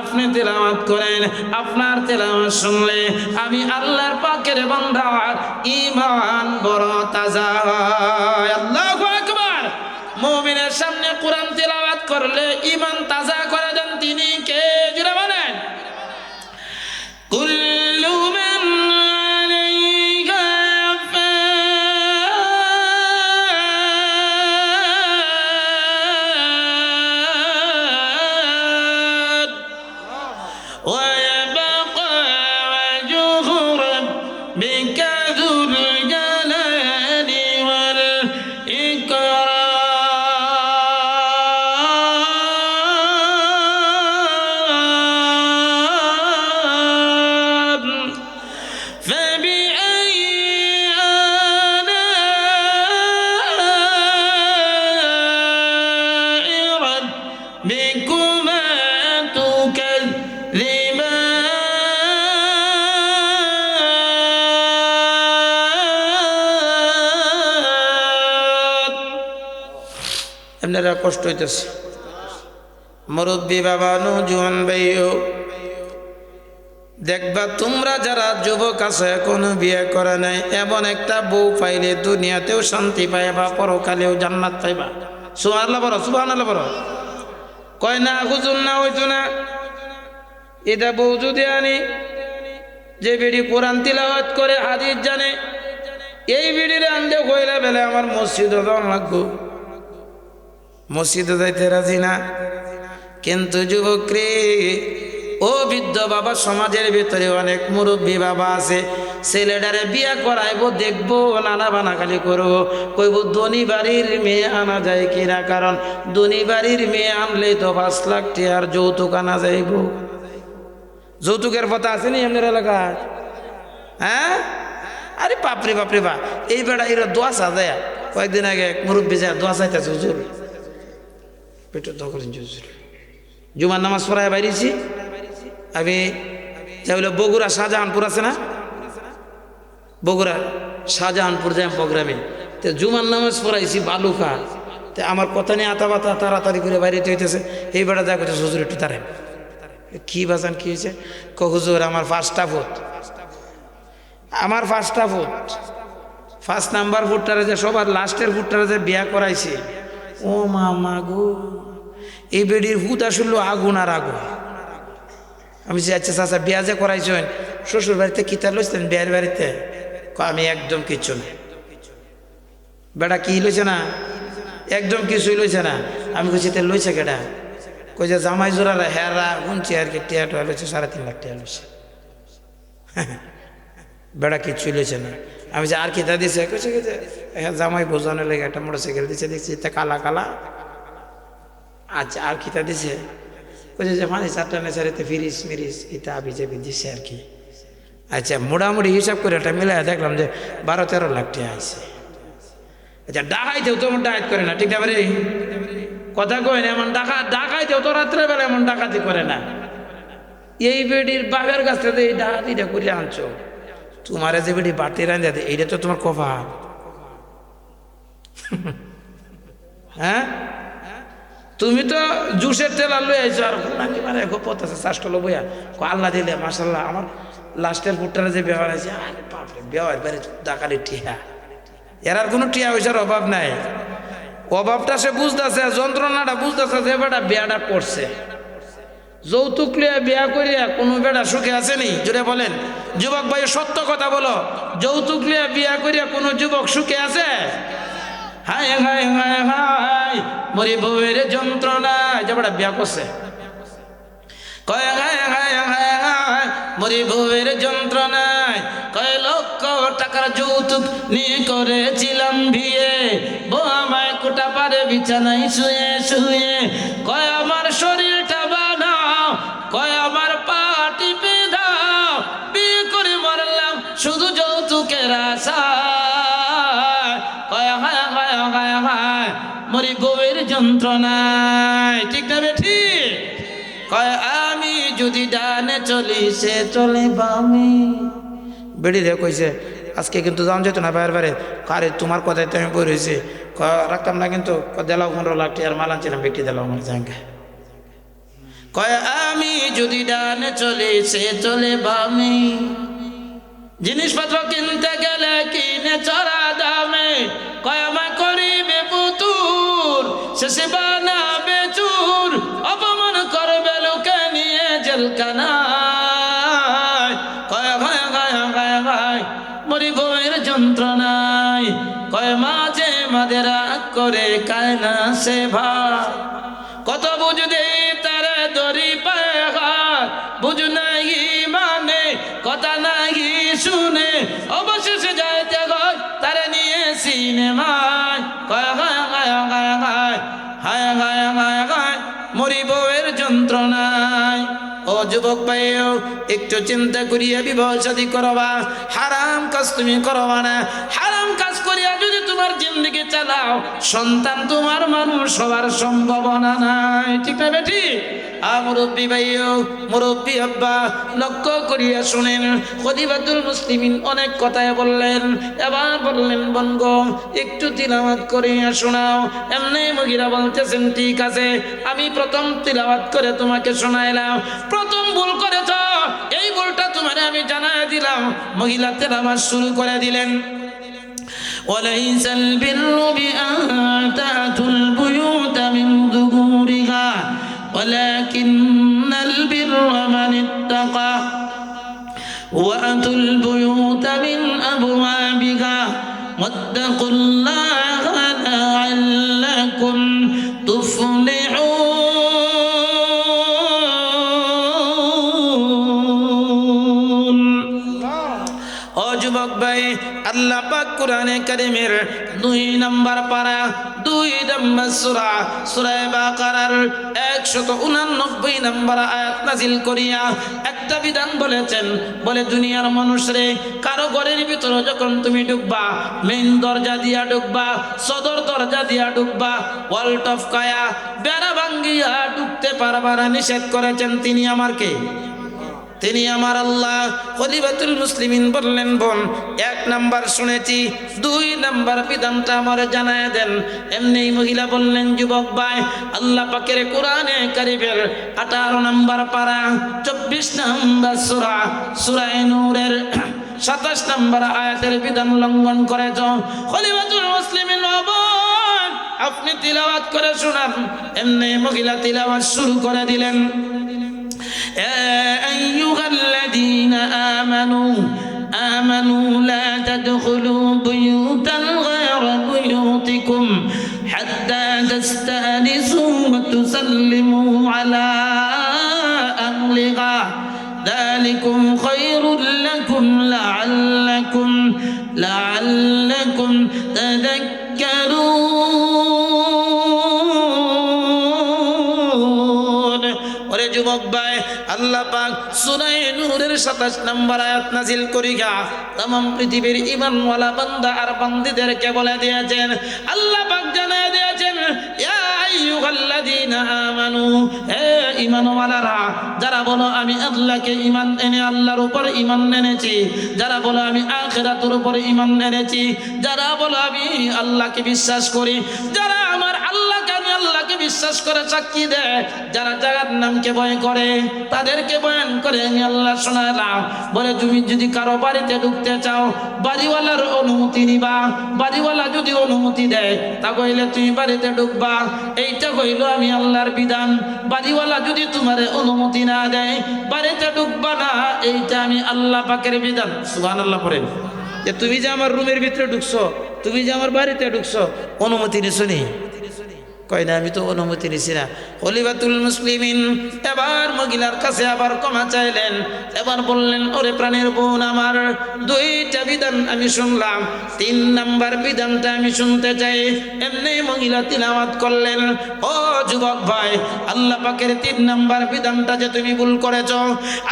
আপনি তেলাওয়াত করেন, আপনার তেলাওয়াত শুনলে আমি আল্লাহর পাকের বান্দার ঈমান বড় তাজা হয়। আল্লাহু আকবার। মুমিনের সামনে কোরআন তেলাওয়াত করলে ঈমান তাজা করে দেন তিনি কে? জোরে বলেন। কুল্লু মান আলাইহা ফান ওয়া ইয়াবকা ওয়াজহু রাব্বিকা যুল জালালি ওয়াল ইকরাম। আপনারা কষ্ট হইতেছে। মুরব্বী বাবা, নওজোয়ান ভাইও, দেখবা তোমরা যারা যুবক আছে এখনো বিয়ে করে নাই, এমন একটা বউ পাইলে দুনিয়াতেও শান্তি পাইবা, পরকালেও জান্নাত পাইবা। সুবহানাল্লাহ বলো, সুবহানাল্লাহ বলো। কয় না হুজুর, না হইতো না, এটা বউ যদি আনি যে বিড়ি কোরআন তিলাওয়াত করে হাদিস জানে, এই বিড়ির আন্দে কইলা বেলে আমার মসজিদে যাওয়া লাগবো, মসজিদে যাইতে রাজি না। কিন্তু যুবক রে, ও বৃদ্ধ বাবা, সমাজের ভিতরে অনেক মুরব্বী বাবা আছে, ছেলেটারে বিয়া করাইবো, দেখবো নানা বানাখালি করবো, কইব ধনী বাড়ির মেয়ে আনা যায় কিনা, কারণ ধনী বাড়ির মেয়ে আনলে তো 5 লাখ টাকার যৌতুক আনা যাইব। যৌতুকের কথা আসেনি আপনার এলাকায়? হ্যাঁ, আরে বাপরে বাপরে বা, এই বেড়া এরা দোয়া সাজায়। কয়েকদিন আগে মুরব্বী যায় দোয়া চাইতেছে, হুজুর পেটে দোয়া করেন হুজুর। জুমার নামাজ পড়ায় বাইরেছি আমি, যেগুলো বগুড়া শাহজাহানপুর আছে না, বগুড়া শাহজাহানপুর যাই প্রোগ্রামে, তো জুমার নামাজ পড়াইছি বালুকা, তো আমার কথা নিয়ে আতা বাতা তাড়াতাড়ি করে বাইরে হইতেছে। এই বেড়া যা করতেছে, হুজুর একটু দাঁড়ান। কি বাজান, কি হয়েছে? হুজুর আমার 5টা ফুট, আমার 5টা ফুট, 1 নাম্বার ফুটটারে যে সবার লাস্টের ফুটটারে যে বিয়া করাইছি, ও মা গো, এই বেডির হুদ আসলে আগুন আর আগুন। আমি যে আচ্ছা চাচা বিয়া যে করাইছেন শ্বশুর বাড়িতে কিতা লইছেন বিয়ের বাড়িতে? আমি একদম কিচ্ছু না। বেটা কি লইছে না? একদম কিছুই লইছে না। আমি কইছি তে লইছে কেডা? কই যে জামাই জোড়ারা হেরা গুনছি আর কি, টিয়া টোয়া লইছে 3.5 লাখ টাকা লইছে। বেড়া কিচ্ছুই লইছে না। আমি যে আর কিতা দিছে? কইছে যে হ্যাঁ জামাই বোঝানোর লেগে একটা মোটরসাইকেল দিছে, দেখছি তা কালা কালা। আচ্ছা আর কিতা দিছে? কইছে যে 5-4টা নেচারিতে ফিরিস মিরিস ইতা আবি যাবি দিছে আর কি। আচ্ছা মোটামুটি হিসাব করে একটা মিলাই দেখলাম যে 12-13 লাখ টাকা আইছে। আচ্ছা ডাকাইতেও তো এমন ডাকাত করে না, ঠিক না? কথা কয় না, এমন ডাকাইতেও তো রাত্রেবেলা এমন ডাকাতি করে না। এই বেডির বাপের কাছ থেকে এই ডাকাতিটা করে আনছো, তোমার যে বেটি বাড়তি রান যাতে, এইটা তো তোমার কপাল। হ্যাঁ, তুমি তো জুসের তেল আলু আইছো, আর নাকি মানে গোপত আছে 4টা বইয়া আল্লাহ দিলে মাসাল্লাহ আমার লাস্টের ফুটটারে যে ব্যবহার আছে, আরে বাপরে ব্যবহার বাড়ি ডাকালি টিয়া, এর আর কোনো টিয়া পয়সার অভাব নাই। অভাবটা সে বুঝতেছে, যন্ত্রণাটা বুঝতেছে যে বেটা বিয়াটা করছে। যৌতুক লিয়ে বিয়া করিয়া কোনো বেটা সুখে আসেনি? জুড়ে বলেন যুবক ভাই, সত্য কথা বলো, যৌতুক লিয়ে বিয়া করিয়া কোনো যুবক সুখে আছে? হায় হায় হায় হায়, মরি বউয়ের যন্ত্রণা, যে বেটা বিয়া করছে কয় হায় হায় হায় হায়, মরি বউয়ের যন্ত্রণায়, কয় লক্ষ টাকার যৌতুক নিয়ে করেছিলাম বিয়ে, বউ আমায় কোটা পারে বিছানায় শুয়ে শুয়ে, কয় আমার শরীরটা বানাও, কয় আমার পা টিপে দাও, বিয়ে করে মরলাম শুধু যৌতুকের আশায়, কয় হায় হায় হায় হায়, মরি বউয়ের যন্ত্রণায়, ঠিক না বেঠি? কয় আমি যদি ডানে চলি সে চলে বামে। বেড়ি রে কইছে আজকে কিন্তু যাওয়া যেত না বাইরে বাইরে, কারে তোমার কথাই তো আমি বলেছি, রাখতাম না কিন্তু দিলাও 15 লাখ টাকার মাল আনছিলাম, ব্যক্তি দিলাম আমার জায়গা। কয় আমি যদি ডানে চলি সে চলে বামে, জিনিসপত্র কিনতে গেলে কিনে চড়া দামে, কয় আমায় করিবে পুতুর শেষে বানাবে চুর, অপমান করবে লোকে নিয়ে জেলখানায়, কয় ভাই ভাই ভাই ভাই, মরি বউয়ের যন্ত্রণায়, কয় মাঝে মাঝে রাগ করে খায় না সে ভাত, কত বুঝদে তারে দড়ি পায় হাত, বুঝ নাই মানে কথা নাই শুনে, অবশেষে যাইতে গয় তারে নিয়ে সিনেমায়, কয় হায় হায় হায় হায় হায় হায় হায় হায়, মরি বউয়ের যন্ত্রণায়। ও যুবক ভাইও, একটু চিন্তা করিয়া বিবাহ শাদী করবা, হারাম কাজ তুমি করবা না। হারাম কাজ করিয়া যদি তোমার জিন্দেগি চালাও, সন্তান তোমার মানুষ সবার সম্ভাবনা নাই, ঠিক না বেঠি? মুরব্বী ভাইও, মুরব্বী আব্বা, লক্ষ্য করিয়া শুনেন, খলিফাতুল মুসলিমিন অনেক কথায় বললেন, এবার বললেন বনগো একটু তিলাওয়াত করিয়া শোনাও। এমনি মহিলা বলতেছেন ঠিক আছে, আমি প্রথম তিলাওয়াত করে তোমাকে শোনাইলাম, প্রথম ভুল করেছ, এই ভুলটা তোমার আমি জানাই দিলাম। মহিলা তিলাওয়াত শুরু করে দিলেন, وليس البر بأن تأتوا البيوت من ظهورها ولكن البر من اتقى ওয়াতুল বুয়ুতা মিন আবওয়াবিহা ওয়াত্তাকুল্লাহা লাআল্লাকুম তুফলিহুন। ও যুবক ভাই, আল্লাহ পাক কোরআনে কারীমের 2 নম্বর পারা 2 নম্বর সূরা সূরা বাকারার 189 নম্বর আয়াত নাযিল করিয়া একটা বিধান বলেছেন, বলে দুনিয়ার মানুষরে কারো ঘরের ভিতরে যখন তুমি ঢুকবা, মেইন দরজা দিয়া ঢুকবা, সদর দরজা দিয়া ঢুকবা, ওয়াল টপকায়া বেড়া ভাঙ্গিয়া ঢুকতে পারবা না, নিষেধ করেছেন তিনি আমার কে? তিনি আমার আল্লাহ। খলিফাতুল মুসলিমিন বললেন, বোন 1 নাম্বার শুনেছি, 2 নাম্বার বিধানটা আমার জানায় দেন। এমনি মহিলা বললেন, যুবক ভাই, আল্লাহ পাকের কোরআনে কারীমের 18 নাম্বার পারা 24 নাম্বার সূরা সূরা নূরের 27 নাম্বার আয়াতের বিধান লঙ্ঘন করেছ। খলিফাতুল মুসলিমিন বোন, আপনি তিলাওয়াত করে শোনান। এমনি মহিলা তিলাওয়াত শুরু করে দিলেন। أيها الذين آمنوا لا تدخلوا بيوتا غير بيوتكم حتى تستأنسوا وتسلموا على أهلها ذلكم خير لكم لعلكم تذكرون। ওরে যুবক ভাই, আল্লাহ পাক সূরা নূরের 27 নম্বর আয়াত নাযিল করিয়া तमाम পৃথিবীর ঈমানওয়ালা বান্দা আর বান্দীদেরকে বলে দিয়েছেন, আল্লাহ পাক জানায় দিয়েছেন, ইয়া আইয়ুহাল্লাযীনা আমানু, হে ঈমানওয়ালারা, যারা বলো আমি আল্লাহকে ঈমান এনে আল্লাহর উপর ঈমান এনেছি, যারা বলো আমি আখিরাতের উপর ঈমান এনেছি, যারা বলো আমি আল্লাহকে বিশ্বাস করি, যারা আমার আল্লাহকে বিশ্বাস করে সাক্ষী দেয়, যারা জাহান্নামকে ভয় করে, তাদেরকে বয়ান করে আমি আল্লাহ শোনালাম। বলে তুমি যদি কারো বাড়িতে ঢুকতে চাও, বাড়িওয়ালার অনুমতি নিবা, বাড়িওয়ালা যদি অনুমতি দেয় তা কইলে তুমি বাড়িতে ঢুকবা, এইটা কইলো আমি আল্লাহর বিধান। বাড়িওয়ালা যদি তোমার অনুমতি না দেয় বাড়িতে ঢুকবা না, এইটা আমি আল্লাহ পাকের বিধান। সুবহানাল্লাহ পড়েন। যে তুমি যে আমার রুমের ভিতরে ঢুকছো, তুমি যে আমার বাড়িতে ঢুকছো, অনুমতি নিছো নি? কয় না, আমি তো অনুমতি নিছি না। খলিফাতুল মুসলিমিন এবার মহিলার কাছে আবার ক্ষমা চাইলেন। এবার বললেন, ওরে প্রাণের বোন আমার, 2টা বিধান আমি শুনলাম, 3 নাম্বার বিধানটা আমি শুনতে চাই। এমনি মহিলা তিলাওয়াত করলেন। ও যুবক ভাই, আল্লাহ পাকের 3 নাম্বার বিধানটা যে তুমি ভুল করেছ,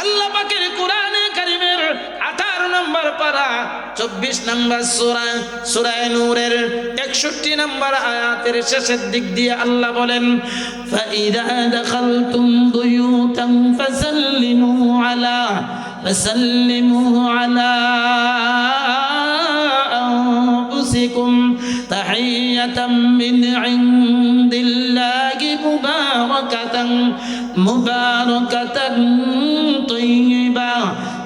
আল্লাহ পাকের কোরআনে কারীমের 18 নম্বর পারা 24 নম্বর সূরা নূরের 61 নম্বর আয়াতের শেষের দিক দিয়ে আল্লাহ বলেন, ফাইদা দাখালতুম বুয়ুতান ফাসাল্লিমু আলা আনফুসিকুম তাহিয়াতাম মিন ইনদিল্লাহি মুবারাকাতান তাইয়্যিবা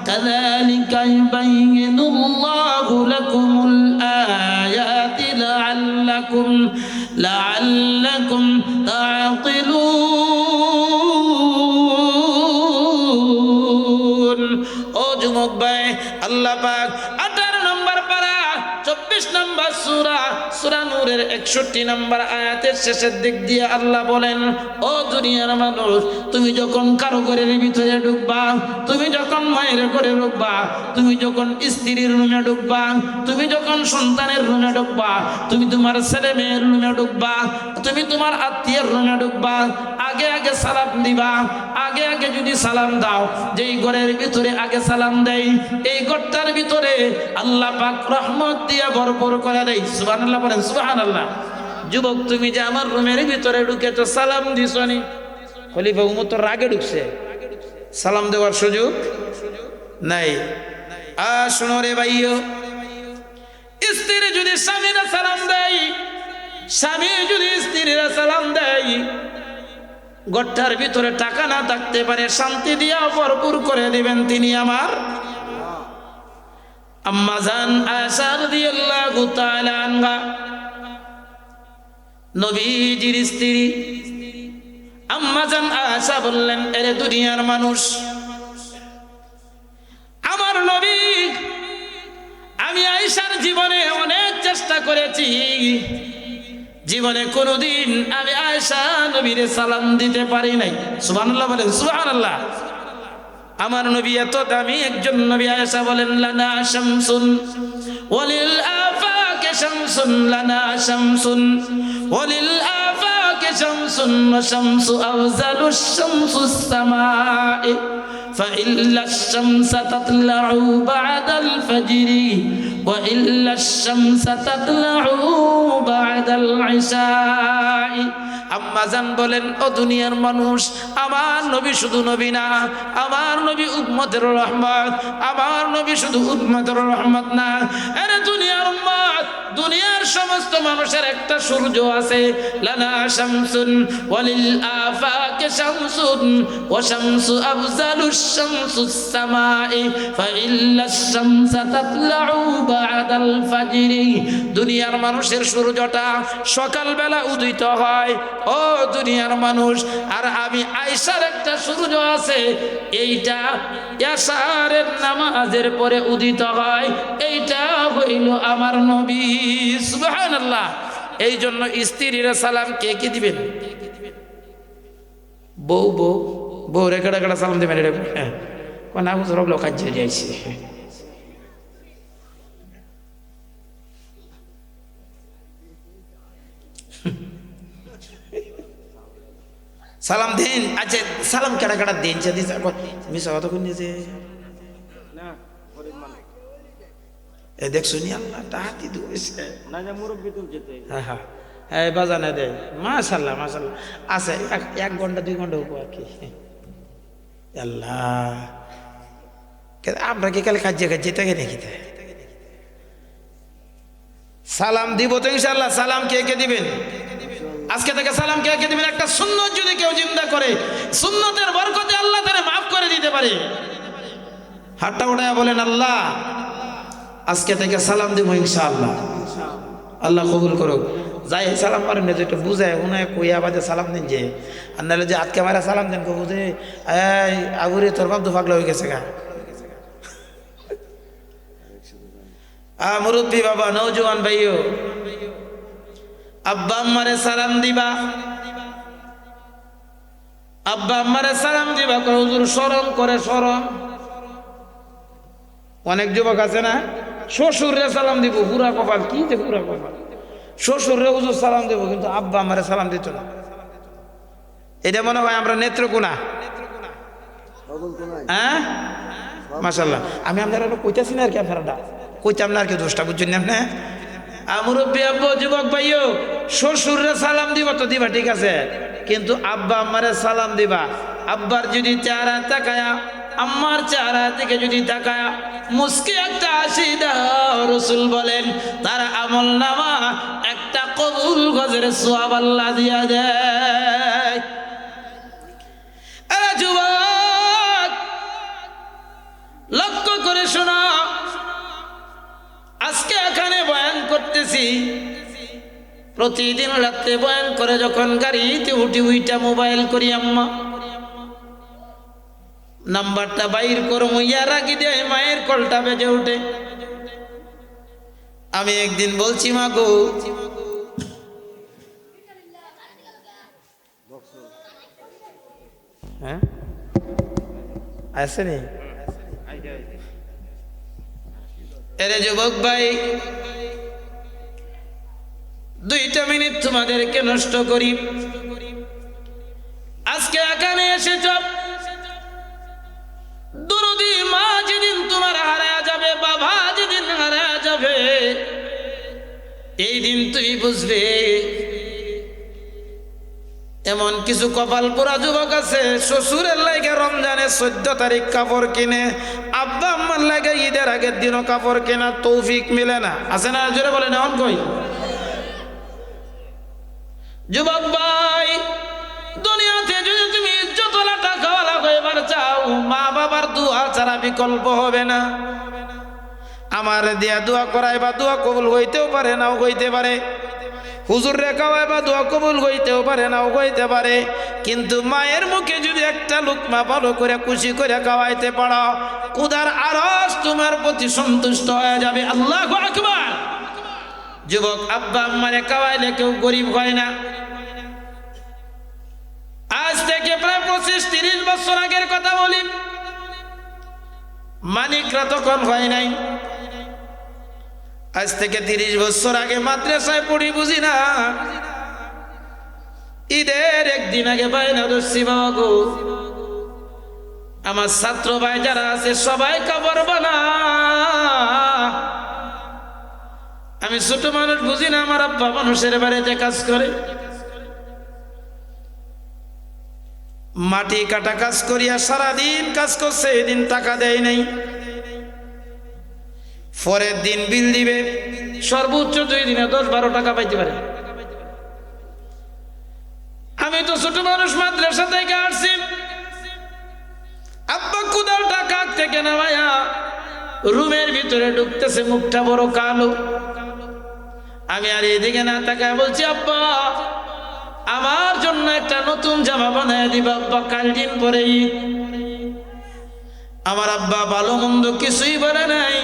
কাযালিকা ইউবাইয়িনুল্লাহু লাকুমুল আয়াতি লাআল্লাকুম তাআকিলুন। ও যুবক ভাই, আল্লাহ পাক 18 নম্বর পারা 24 নম্বর সূরা নূরের 61 নম্বর আয়াতের শেষের দিক দিয়ে আল্লাহ বলেন, ও দুনিয়ার মানুষ, তুমি যখন কারো ঘরের ভিতরে ঢুকবা, তুমি যখন মায়ের ঘরে ঢুকবা, তুমি যখন স্ত্রীর রুমে ঢুকবা, তুমি যখন সন্তানের রুমে ঢুকবা, তুমি তোমার ছেলে মেয়ের রুমে ঢুকবা, তুমি তোমার আত্মীয়ের রুমে ঢুকবা, আগে আগে সালাম দিবা। আগে আগে যদি সালাম দাও, যেই ঘরের ভিতরে আগে সালাম দেয়, এই ঘরটার ভিতরে আল্লাহ পাক রহমত দিয়ে ভরপুর করে দেয়। সুবহানাল্লাহ বলেন, সুবহানাল্লাহ। যুবক, তুমি যে আমার রুমের ভিতরে ঢুকেছো, সালাম দিছনি। খলিফা উমর তো রাগে ঢুকছে, সালাম দেওয়ার সুযোগ নাই। শোনো রে ভাইও, স্ত্রী যদি স্বামীরা সালাম দেয়, স্বামী যদি স্ত্রীরা সালাম দেয়, ঘরটার ভিতরে টাকা না থাকতে পারে, শান্তি দিয়া ভরপুর করে দিবেন তিনি আমার আম্মা জান আয়েশা রাদিয়াল্লাহু তাআলা আনহা, নবীজির স্ত্রী। আম্মা জান আয়েশা বললেন, এরে দুনিয়ার মানুষ, আমার জীবনে অনেক চেষ্টা করেছি, জীবনে কোনোদিন আমি আয়েশা নবীর সালাম দিতে পারি নাই। সুবহানাল্লাহ বলেন, সুবহানাল্লাহ। আমার নবী এত দামি একজন নবী। আয়েশা বলেন, লানা শামসুন ওয়ালিল আফাকে শামসুন, লানা শামসুন ওয়ালিল আফাকে শামসুন, ওয়া শামসু আফজালুশ শামসুস সামাই فإلا الشمس تطلع بعد الفجر وإلا الشمس تطلع بعد العشاء। আম্মা জান বলেন, ও দুনিয়ার মানুষ, আমার নবী শুধু নবী না, আমার নবী উম্মতের রহমত। আমার নবী শুধু উম্মতের রহমত না, আরে দুনিয়ার উম্মত, দুনিয়ার সমস্ত মানুষের একটা সূর্য আছে। লানা শামসুন ওয়ালিল আফাকে শামসুন ওয়া শামসু আফজালুশ শামসুস সামাই ফাইল্লাশ শামসা তাতলাউ বা'দাল ফাজরি। দুনিয়ার মানুষের সূর্যটা সকালবেলা উদিত হয়, ও দুনিয়ার মানুষ। আর আমি আয়েশার একটা সূর্য আছে, এইটা এশারের নামাজের পরে উদিত হয়, এইটা হইল আমার নবী। সুবহানাল্লাহ। এই জন্য স্ত্রীর সালাম কে কি দিবেন? বউ বউ বউ রে কেডা কেডা সালাম দিবেন? কোন আবু সরব লোক কাজ যাইছে। সালাম দেন। আচ্ছা, সালাম কেডা কেডা দেন? মিস কথা কোন যে না এ দেখ শুনি আল্লাহ টাহাতি দুইছে না, যে মুরব্বি তুলতে। হ্যাঁ হ্যাঁ হ্যাঁ, বাজানে দেয়। মাশাআল্লাহ মাশাআল্লাহ। আছে 1 ঘন্টা 2 ঘন্টা উপর আর কি। আল্লাহ, আমরা কি কালে কাজে কাজে থেকে দেখি সালাম দিব তো ইনশাআল্লাহ। সালাম কে কে দিবেন? আজকে থেকে সালাম কে কে দিবেন? একটা সুন্নাত যদি কেউ জিন্দা করে, সুন্নতের বরকতে আল্লাহ তারে মাফ করে দিতে পারে। হাতটা উঠায়া বলেন, আল্লাহ আজকে থেকে সালাম দিব ইনশাআল্লাহ। আল্লাহ কবুল করুক। যাই সালাম পারেন না, যেটা বুঝায় উনায় কইয়া বাদে সালাম দিন, যে আর নাহলে যে আজকে আমার সালাম দেন কবু যে এই আগুরে তোর বাপ তো পাগলা হয়ে গেছে গা। মুরব্বী বাবা, নৌজওয়ান ভাইও, আব্বা আম্মারে সালাম দিবা, আব্বা আম্মারে সালাম দিবা। হুজুর শরম করে, শরম। অনেক যুবক আছে না, শ্বশুরে সালাম দিব, পুরা কপাল। কি যে পুরা কপাল, শ্বশুরে হুজুর সালাম দেব, কিন্তু আব্বা আমারে সালাম দিত না। এটা মনে হয় আমরা নেত্রকোনা। হ্যাঁ মাশাআল্লাহ। আমি আপনারা কইতাছি না আর কি, আপনারা কইতাম না আর কি, দোষটা বুঝছেন না আপনি? মুরব্বী আব্বু, যুবক ভাইও, শ্বশুরে সালাম দিব তো দিবা, ঠিক আছে, কিন্তু আব্বা আমারে সালাম দিবা। আব্বার যদি চেহারা তাকায়া, আম্মার চেহারা থেকে যদি তাকায়া মুস্কি একটা হাসি দাও, রাসূল বলেন তার আমল নামা একটা কবুল গজের সওয়াব আল্লাহ দিয়া দেয়। আরে যুবক, লক্ষ্য করে শোনো, আজকে এখানে বয়ান করতেছি, প্রতিদিন রাতে বয়ান করে যখন গাড়িতে উঠি, উইটা মোবাইল করি, আম্মা নাম্বারটা বাইর করো, ইয়ার আগে দেয় মায়ের কলটা বেজে ওঠে। আমি একদিন বলছি, মা গো, হ্যাঁ আসেনি? এরে যুবক ভাই, 2টা মিনিট তোমাদেরকে নষ্ট করি। আজকে এখানে এসেছ, দরদি মা যেদিন তোমার হারায়া যাবে, বাবা যেদিন হারায়া যাবে, এই দিন তুমি বুঝবে এমন কিছু কপাল পোড়া যুবক আছে, শ্বশুরের লাগে রমজানে 14 তারিখ কাপড় কিনে, আব্বা আম্মার লাগে ঈদের আগের দিনও কাপড় কেনা তৌফিক মিলে না। আছে না? জোরে বলেন, এমন কই? যুবক ভাই, দুনিয়াতে যদি তুমি ইজ্জতওয়ালা টাকাওয়ালা হইবার চাও, মা বাবার দোয়া ছাড়া বিকল্প হবে না। আমার দিয়া দোয়া করাইবা, দোয়া কবুল হইতেও পারে, নাও হইতে পারে। হুজুর রে খাওয়াইবা, দোয়া কবুল হইতেও পারে, নাও হইতে পারে। কিন্তু মায়ের মুখে যদি একটা লুকমা ভালো করে খুশি করে খাওয়াইতে পারো, খোদার আরশ তোমার প্রতি সন্তুষ্ট হয়ে যাবে। আল্লাহু আকবার। যুবক আব্বা আম্মারে খাওয়াইলে কেউ গরিব হয় না। আজ থেকে প্রায় 25-30 বছর আগের কথা বলি, মানিকরা তখন হয় নাই। আজ থেকে 30 বছর আগে মাদ্রাসায় পড়ি, বুঝি না, ঈদের একদিন আগে বাইনা ধরছি, বাবা গো আমার ছাত্র ভাই যারা আছে সবাই কাপড় বানা। আমি ছোট মানুষ, বুঝি না, আমার আব্বা মানুষের বাড়িতে কাজ করে, মাটি কাটা কাজ করিয়া সারাদিন কাজ করছে, এদিন টাকা দেয় নাই। পরের দিন বিল দিবে, সর্বোচ্চ 2 দিনে 10-12 টাকা পাইতে পারে। আমি তো ছোট মানুষ, মাদ্রাসা থেকে আসছি, আব্বা কুদাল টাকা থেকে নামায়া রুমের ভিতরে ঢুকতেছে, মুখটা বড় কালো। আমি আর এদিকে না তাকায় বলছি, আব্বা আমার জন্য একটা নতুন জামা বানায় দিবা আব্বা, কাল দিন পরে ঈদ। আমার আব্বা ভালো মন্দ কিছুই বলে নাই,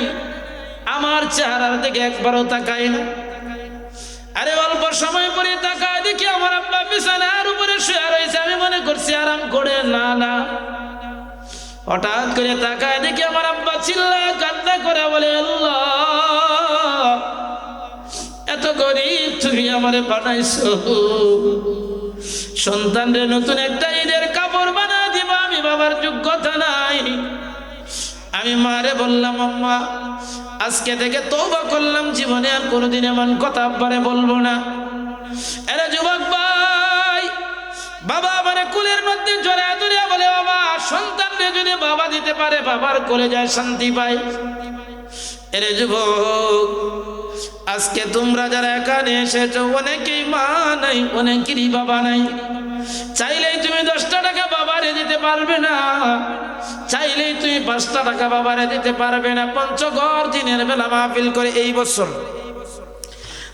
আমার চেহারার দিকে একবারও তাকায় না। আরে অল্প সময় পরে তাকায় দেখি আমার আব্বা বিছানার উপরে শুয়ে রয়েছে। আমি মনে করছি আরাম করে, না না, হঠাৎ করে তাকায় দেখি আমার আব্বা চিল্লায় কান্না করে বলে, আল্লাহ এত গরিব তুমি আমারে বানাইছো, সন্তানরে নতুন একটা ঈদের কাপড় বানা দিবা, আমি বাবার যোগ্যতা নাই। আমি মারে বললাম, আম্মা আজকে থেকে তওবা করলাম, জীবনে আর কোনোদিন এমন কথা আব্বারে বলবো না। এরা যুবক ভাই, বাবা আমারে কুলের মধ্যে জড়ায় ধরিয়া বলে, বাবা সন্তানরে যদি বাবা দিতে পারে বাবার কোলে যায় শান্তি পায়। এরে যুবক, আজকে তোমরা যারা এখানে এসেছো অনেকেই মা নাই, অনেকেরই বাবা নাই। চাইলেই তুমি 10টা টাকা বাবারে দিতে পারবে না, চাইলেই তুমি 5টা টাকা বাবারে দিতে পারবে না। পঞ্চগড় দিনের বেলা মাহফিল করে, এই বছর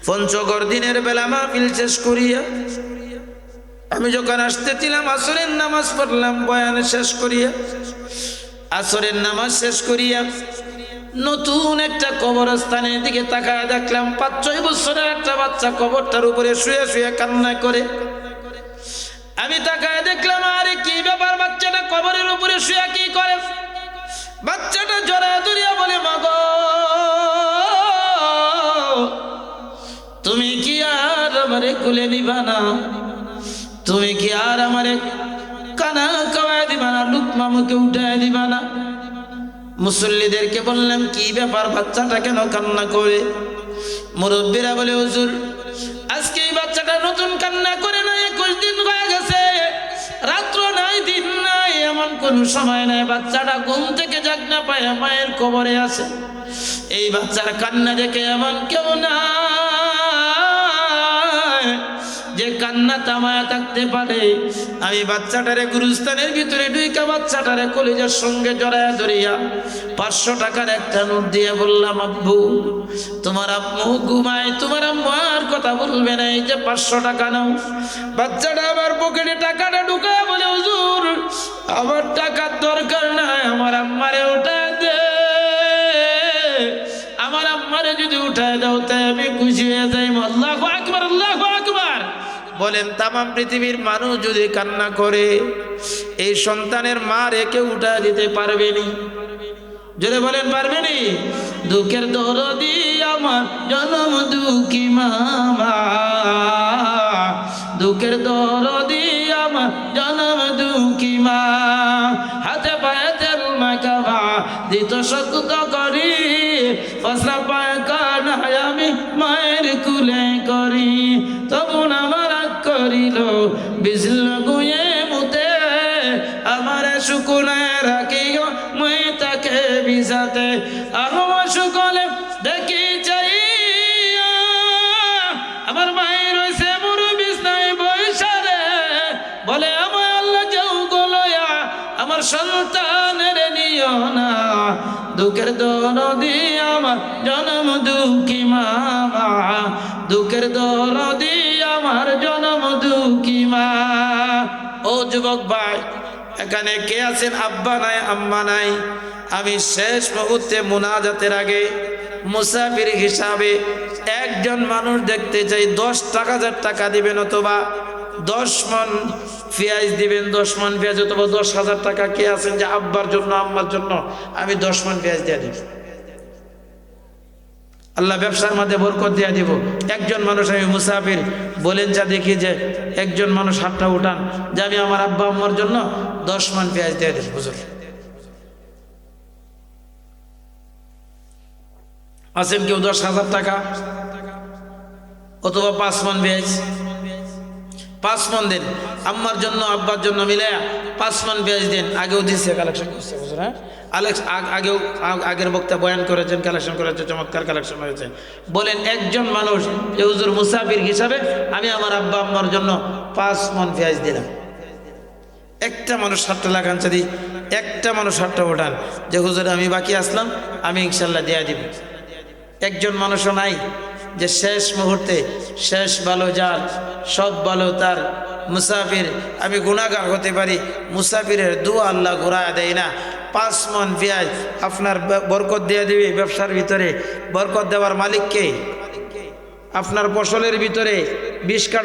পঞ্চগড় দিনের বেলা মাহফিল শেষ করিয়া আমি যখন আসতেছিলাম, আসরের নামাজ পড়লাম, বয়ান শেষ করিয়া, আসরের নামাজ শেষ করিয়া নতুন একটা কবরস্থানের দিকে তাকায় দেখলাম 5-6 বছরের একটা বাচ্চা কবরটার উপরে শুয়ে শুয়ে কান্না করে। আমি তাকায় দেখলাম, আরে কি ব্যাপার, বাচ্চাটা কবরের উপরে শুয়ে কি করে? বাচ্চাটা জড়ায় ধরিয়া বলে, মা গো তুমি কি আর আমারে কুলে দিবা না? তুমি কি আর আমারে কানা খাওয়ায় দিবা না? লুকমা মুখে উঠায় দিবা না? মুসল্লিদেরকে বললাম, কি ব্যাপার, বাচ্চাটা কেন কান্না করে? মুরব্বীরা বলে, হুজুর আজকে এই বাচ্চাটা নতুন কান্না করে না, 21 দিন হয়ে গেছে, রাত্র নাই দিন নাই, এমন কোন সময় নাই বাচ্চাটা ঘুম থেকে জাগ না পায় মায়ের কবরে আছে। এই বাচ্চার কান্না দেখে এমন কেউ না যে কান্না থামায়া থাকতে পারে। আমি বাচ্চাটারে গুরুস্থানের ভিতরে ঢুইকা বাচ্চাটারে কলিজার সঙ্গে জড়ায়া ধরিয়া 500 টাকার একটা নোট দিয়ে বললাম, আব্বু তোমার আম্মু ঘুমায়, তোমার আম্মু আর কথা বলবে না, এই যে 500 টাকা নাও। বাচ্চাটা আবার পকেটে টাকাটা ঢুকায় বলে, হুজুর আমার টাকার দরকার নাই, আমার আম্মারে উঠায় দে, আমার আম্মারে যদি উঠায় দাও তাই আমি খুশি হয়ে যাই। আল্লাহু আকবার, আল্লাহু আকবার। বলেন তামাম পৃথিবীর মানুষ যদি কান্না করে, এই সন্তানের মা রেখে উঠা দিতে পারবেনি? জোরে বলেন পারবেনি? দুঃখের দরদি আমার জনম দুঃখী মামা, দুঃখের দরদি আমার জনম দুঃখী মা, হাতে পায়ে তেল মাখাবা দিত শক্ত করি, ফসলা পায় কান আমি মায়ের কুলে করি, তবু আমার করিল বিজল গুয়ে মুতে, আমার শুকুনে রাখিও মই তাকে বিজাতে, আমার শুকলে দেখি চাই আমার মায়ের রয়েছে মুরু বিছনায় বৈশারে, বলে আমার আল্লাহ যাও গলয়া আমার সন্তানের নিও না, দুঃখের দরদি আমার জনম দুঃখী মামা, দুঃখের দরদি আমার জনম দুঃখী মা। ও যুবক ভাই, এখানে কে আছেন আব্বা নাই আম্মা নাই? আমি শেষ মুহূর্তে মুনাজাতের আগে মুসাফির হিসাবে একজন মানুষ দেখতে চাই 10,000 টাকা দিবেন, অথবা 10 মণ পেঁয়াজ দিবেন, 10 মণ পেঁয়াজ অথবা 10,000 টাকা। কে আছেন যে আব্বার জন্য আম্মার জন্য আমি 10 মণ পেঁয়াজ দিয়ে দিব, আল্লাহ ব্যবসার মধ্যে বরকত দিয়ে দিব। একজন মানুষ আমি মুসাফির বলেন যা দেখি যে একজন মানুষ হাতটা উঠান যে আমি আমার আব্বা আম্মার জন্য 10 মণ পেঁয়াজ দিয়ে দেব। হুজুর আছেন কেউ 10,000 টাকা অথবা 5 মণ পেঁয়াজ? 5 মণ দেন, আম্মার জন্য আব্বার জন্য মিলে 5 মণ পেঁয়াজ দেন। আগেও দিচ্ছে, কালেকশন করছে হুজুর। হ্যাঁ আগেও আগের বক্তা বয়ান করেছেন, কালেকশন করেছে, চমৎকার কালেকশন হয়েছে। বলেন একজন মানুষ যে হুজুর মুসাফির হিসাবে আমি আমার আব্বা আম্মার জন্য 5 মণ পেঁয়াজ দিলাম। একটা মানুষ হাতটা লাগান, যদি একটা মানুষ হাতটা ওঠান যে হুজুর আমি বাকি আসলাম, আমি ইনশাল্লাহ দেয়া দিব। একজন মানুষও নাই যে শেষ মুহূর্তে শেষ ভালো যার সব ভালো তার মুসাফির, আমি গুনাহগার হতে পারি, মুসাফিরের দোয়া আল্লাহ ঘুরায় দেয় না। 5 মণ পেঁয়াজ আপনার বরকত দিয়ে দিবে। ব্যবসার ভিতরে বরকত দেওয়ার মালিককে, আপনার ফসলের ভিতরে 20 কাঠা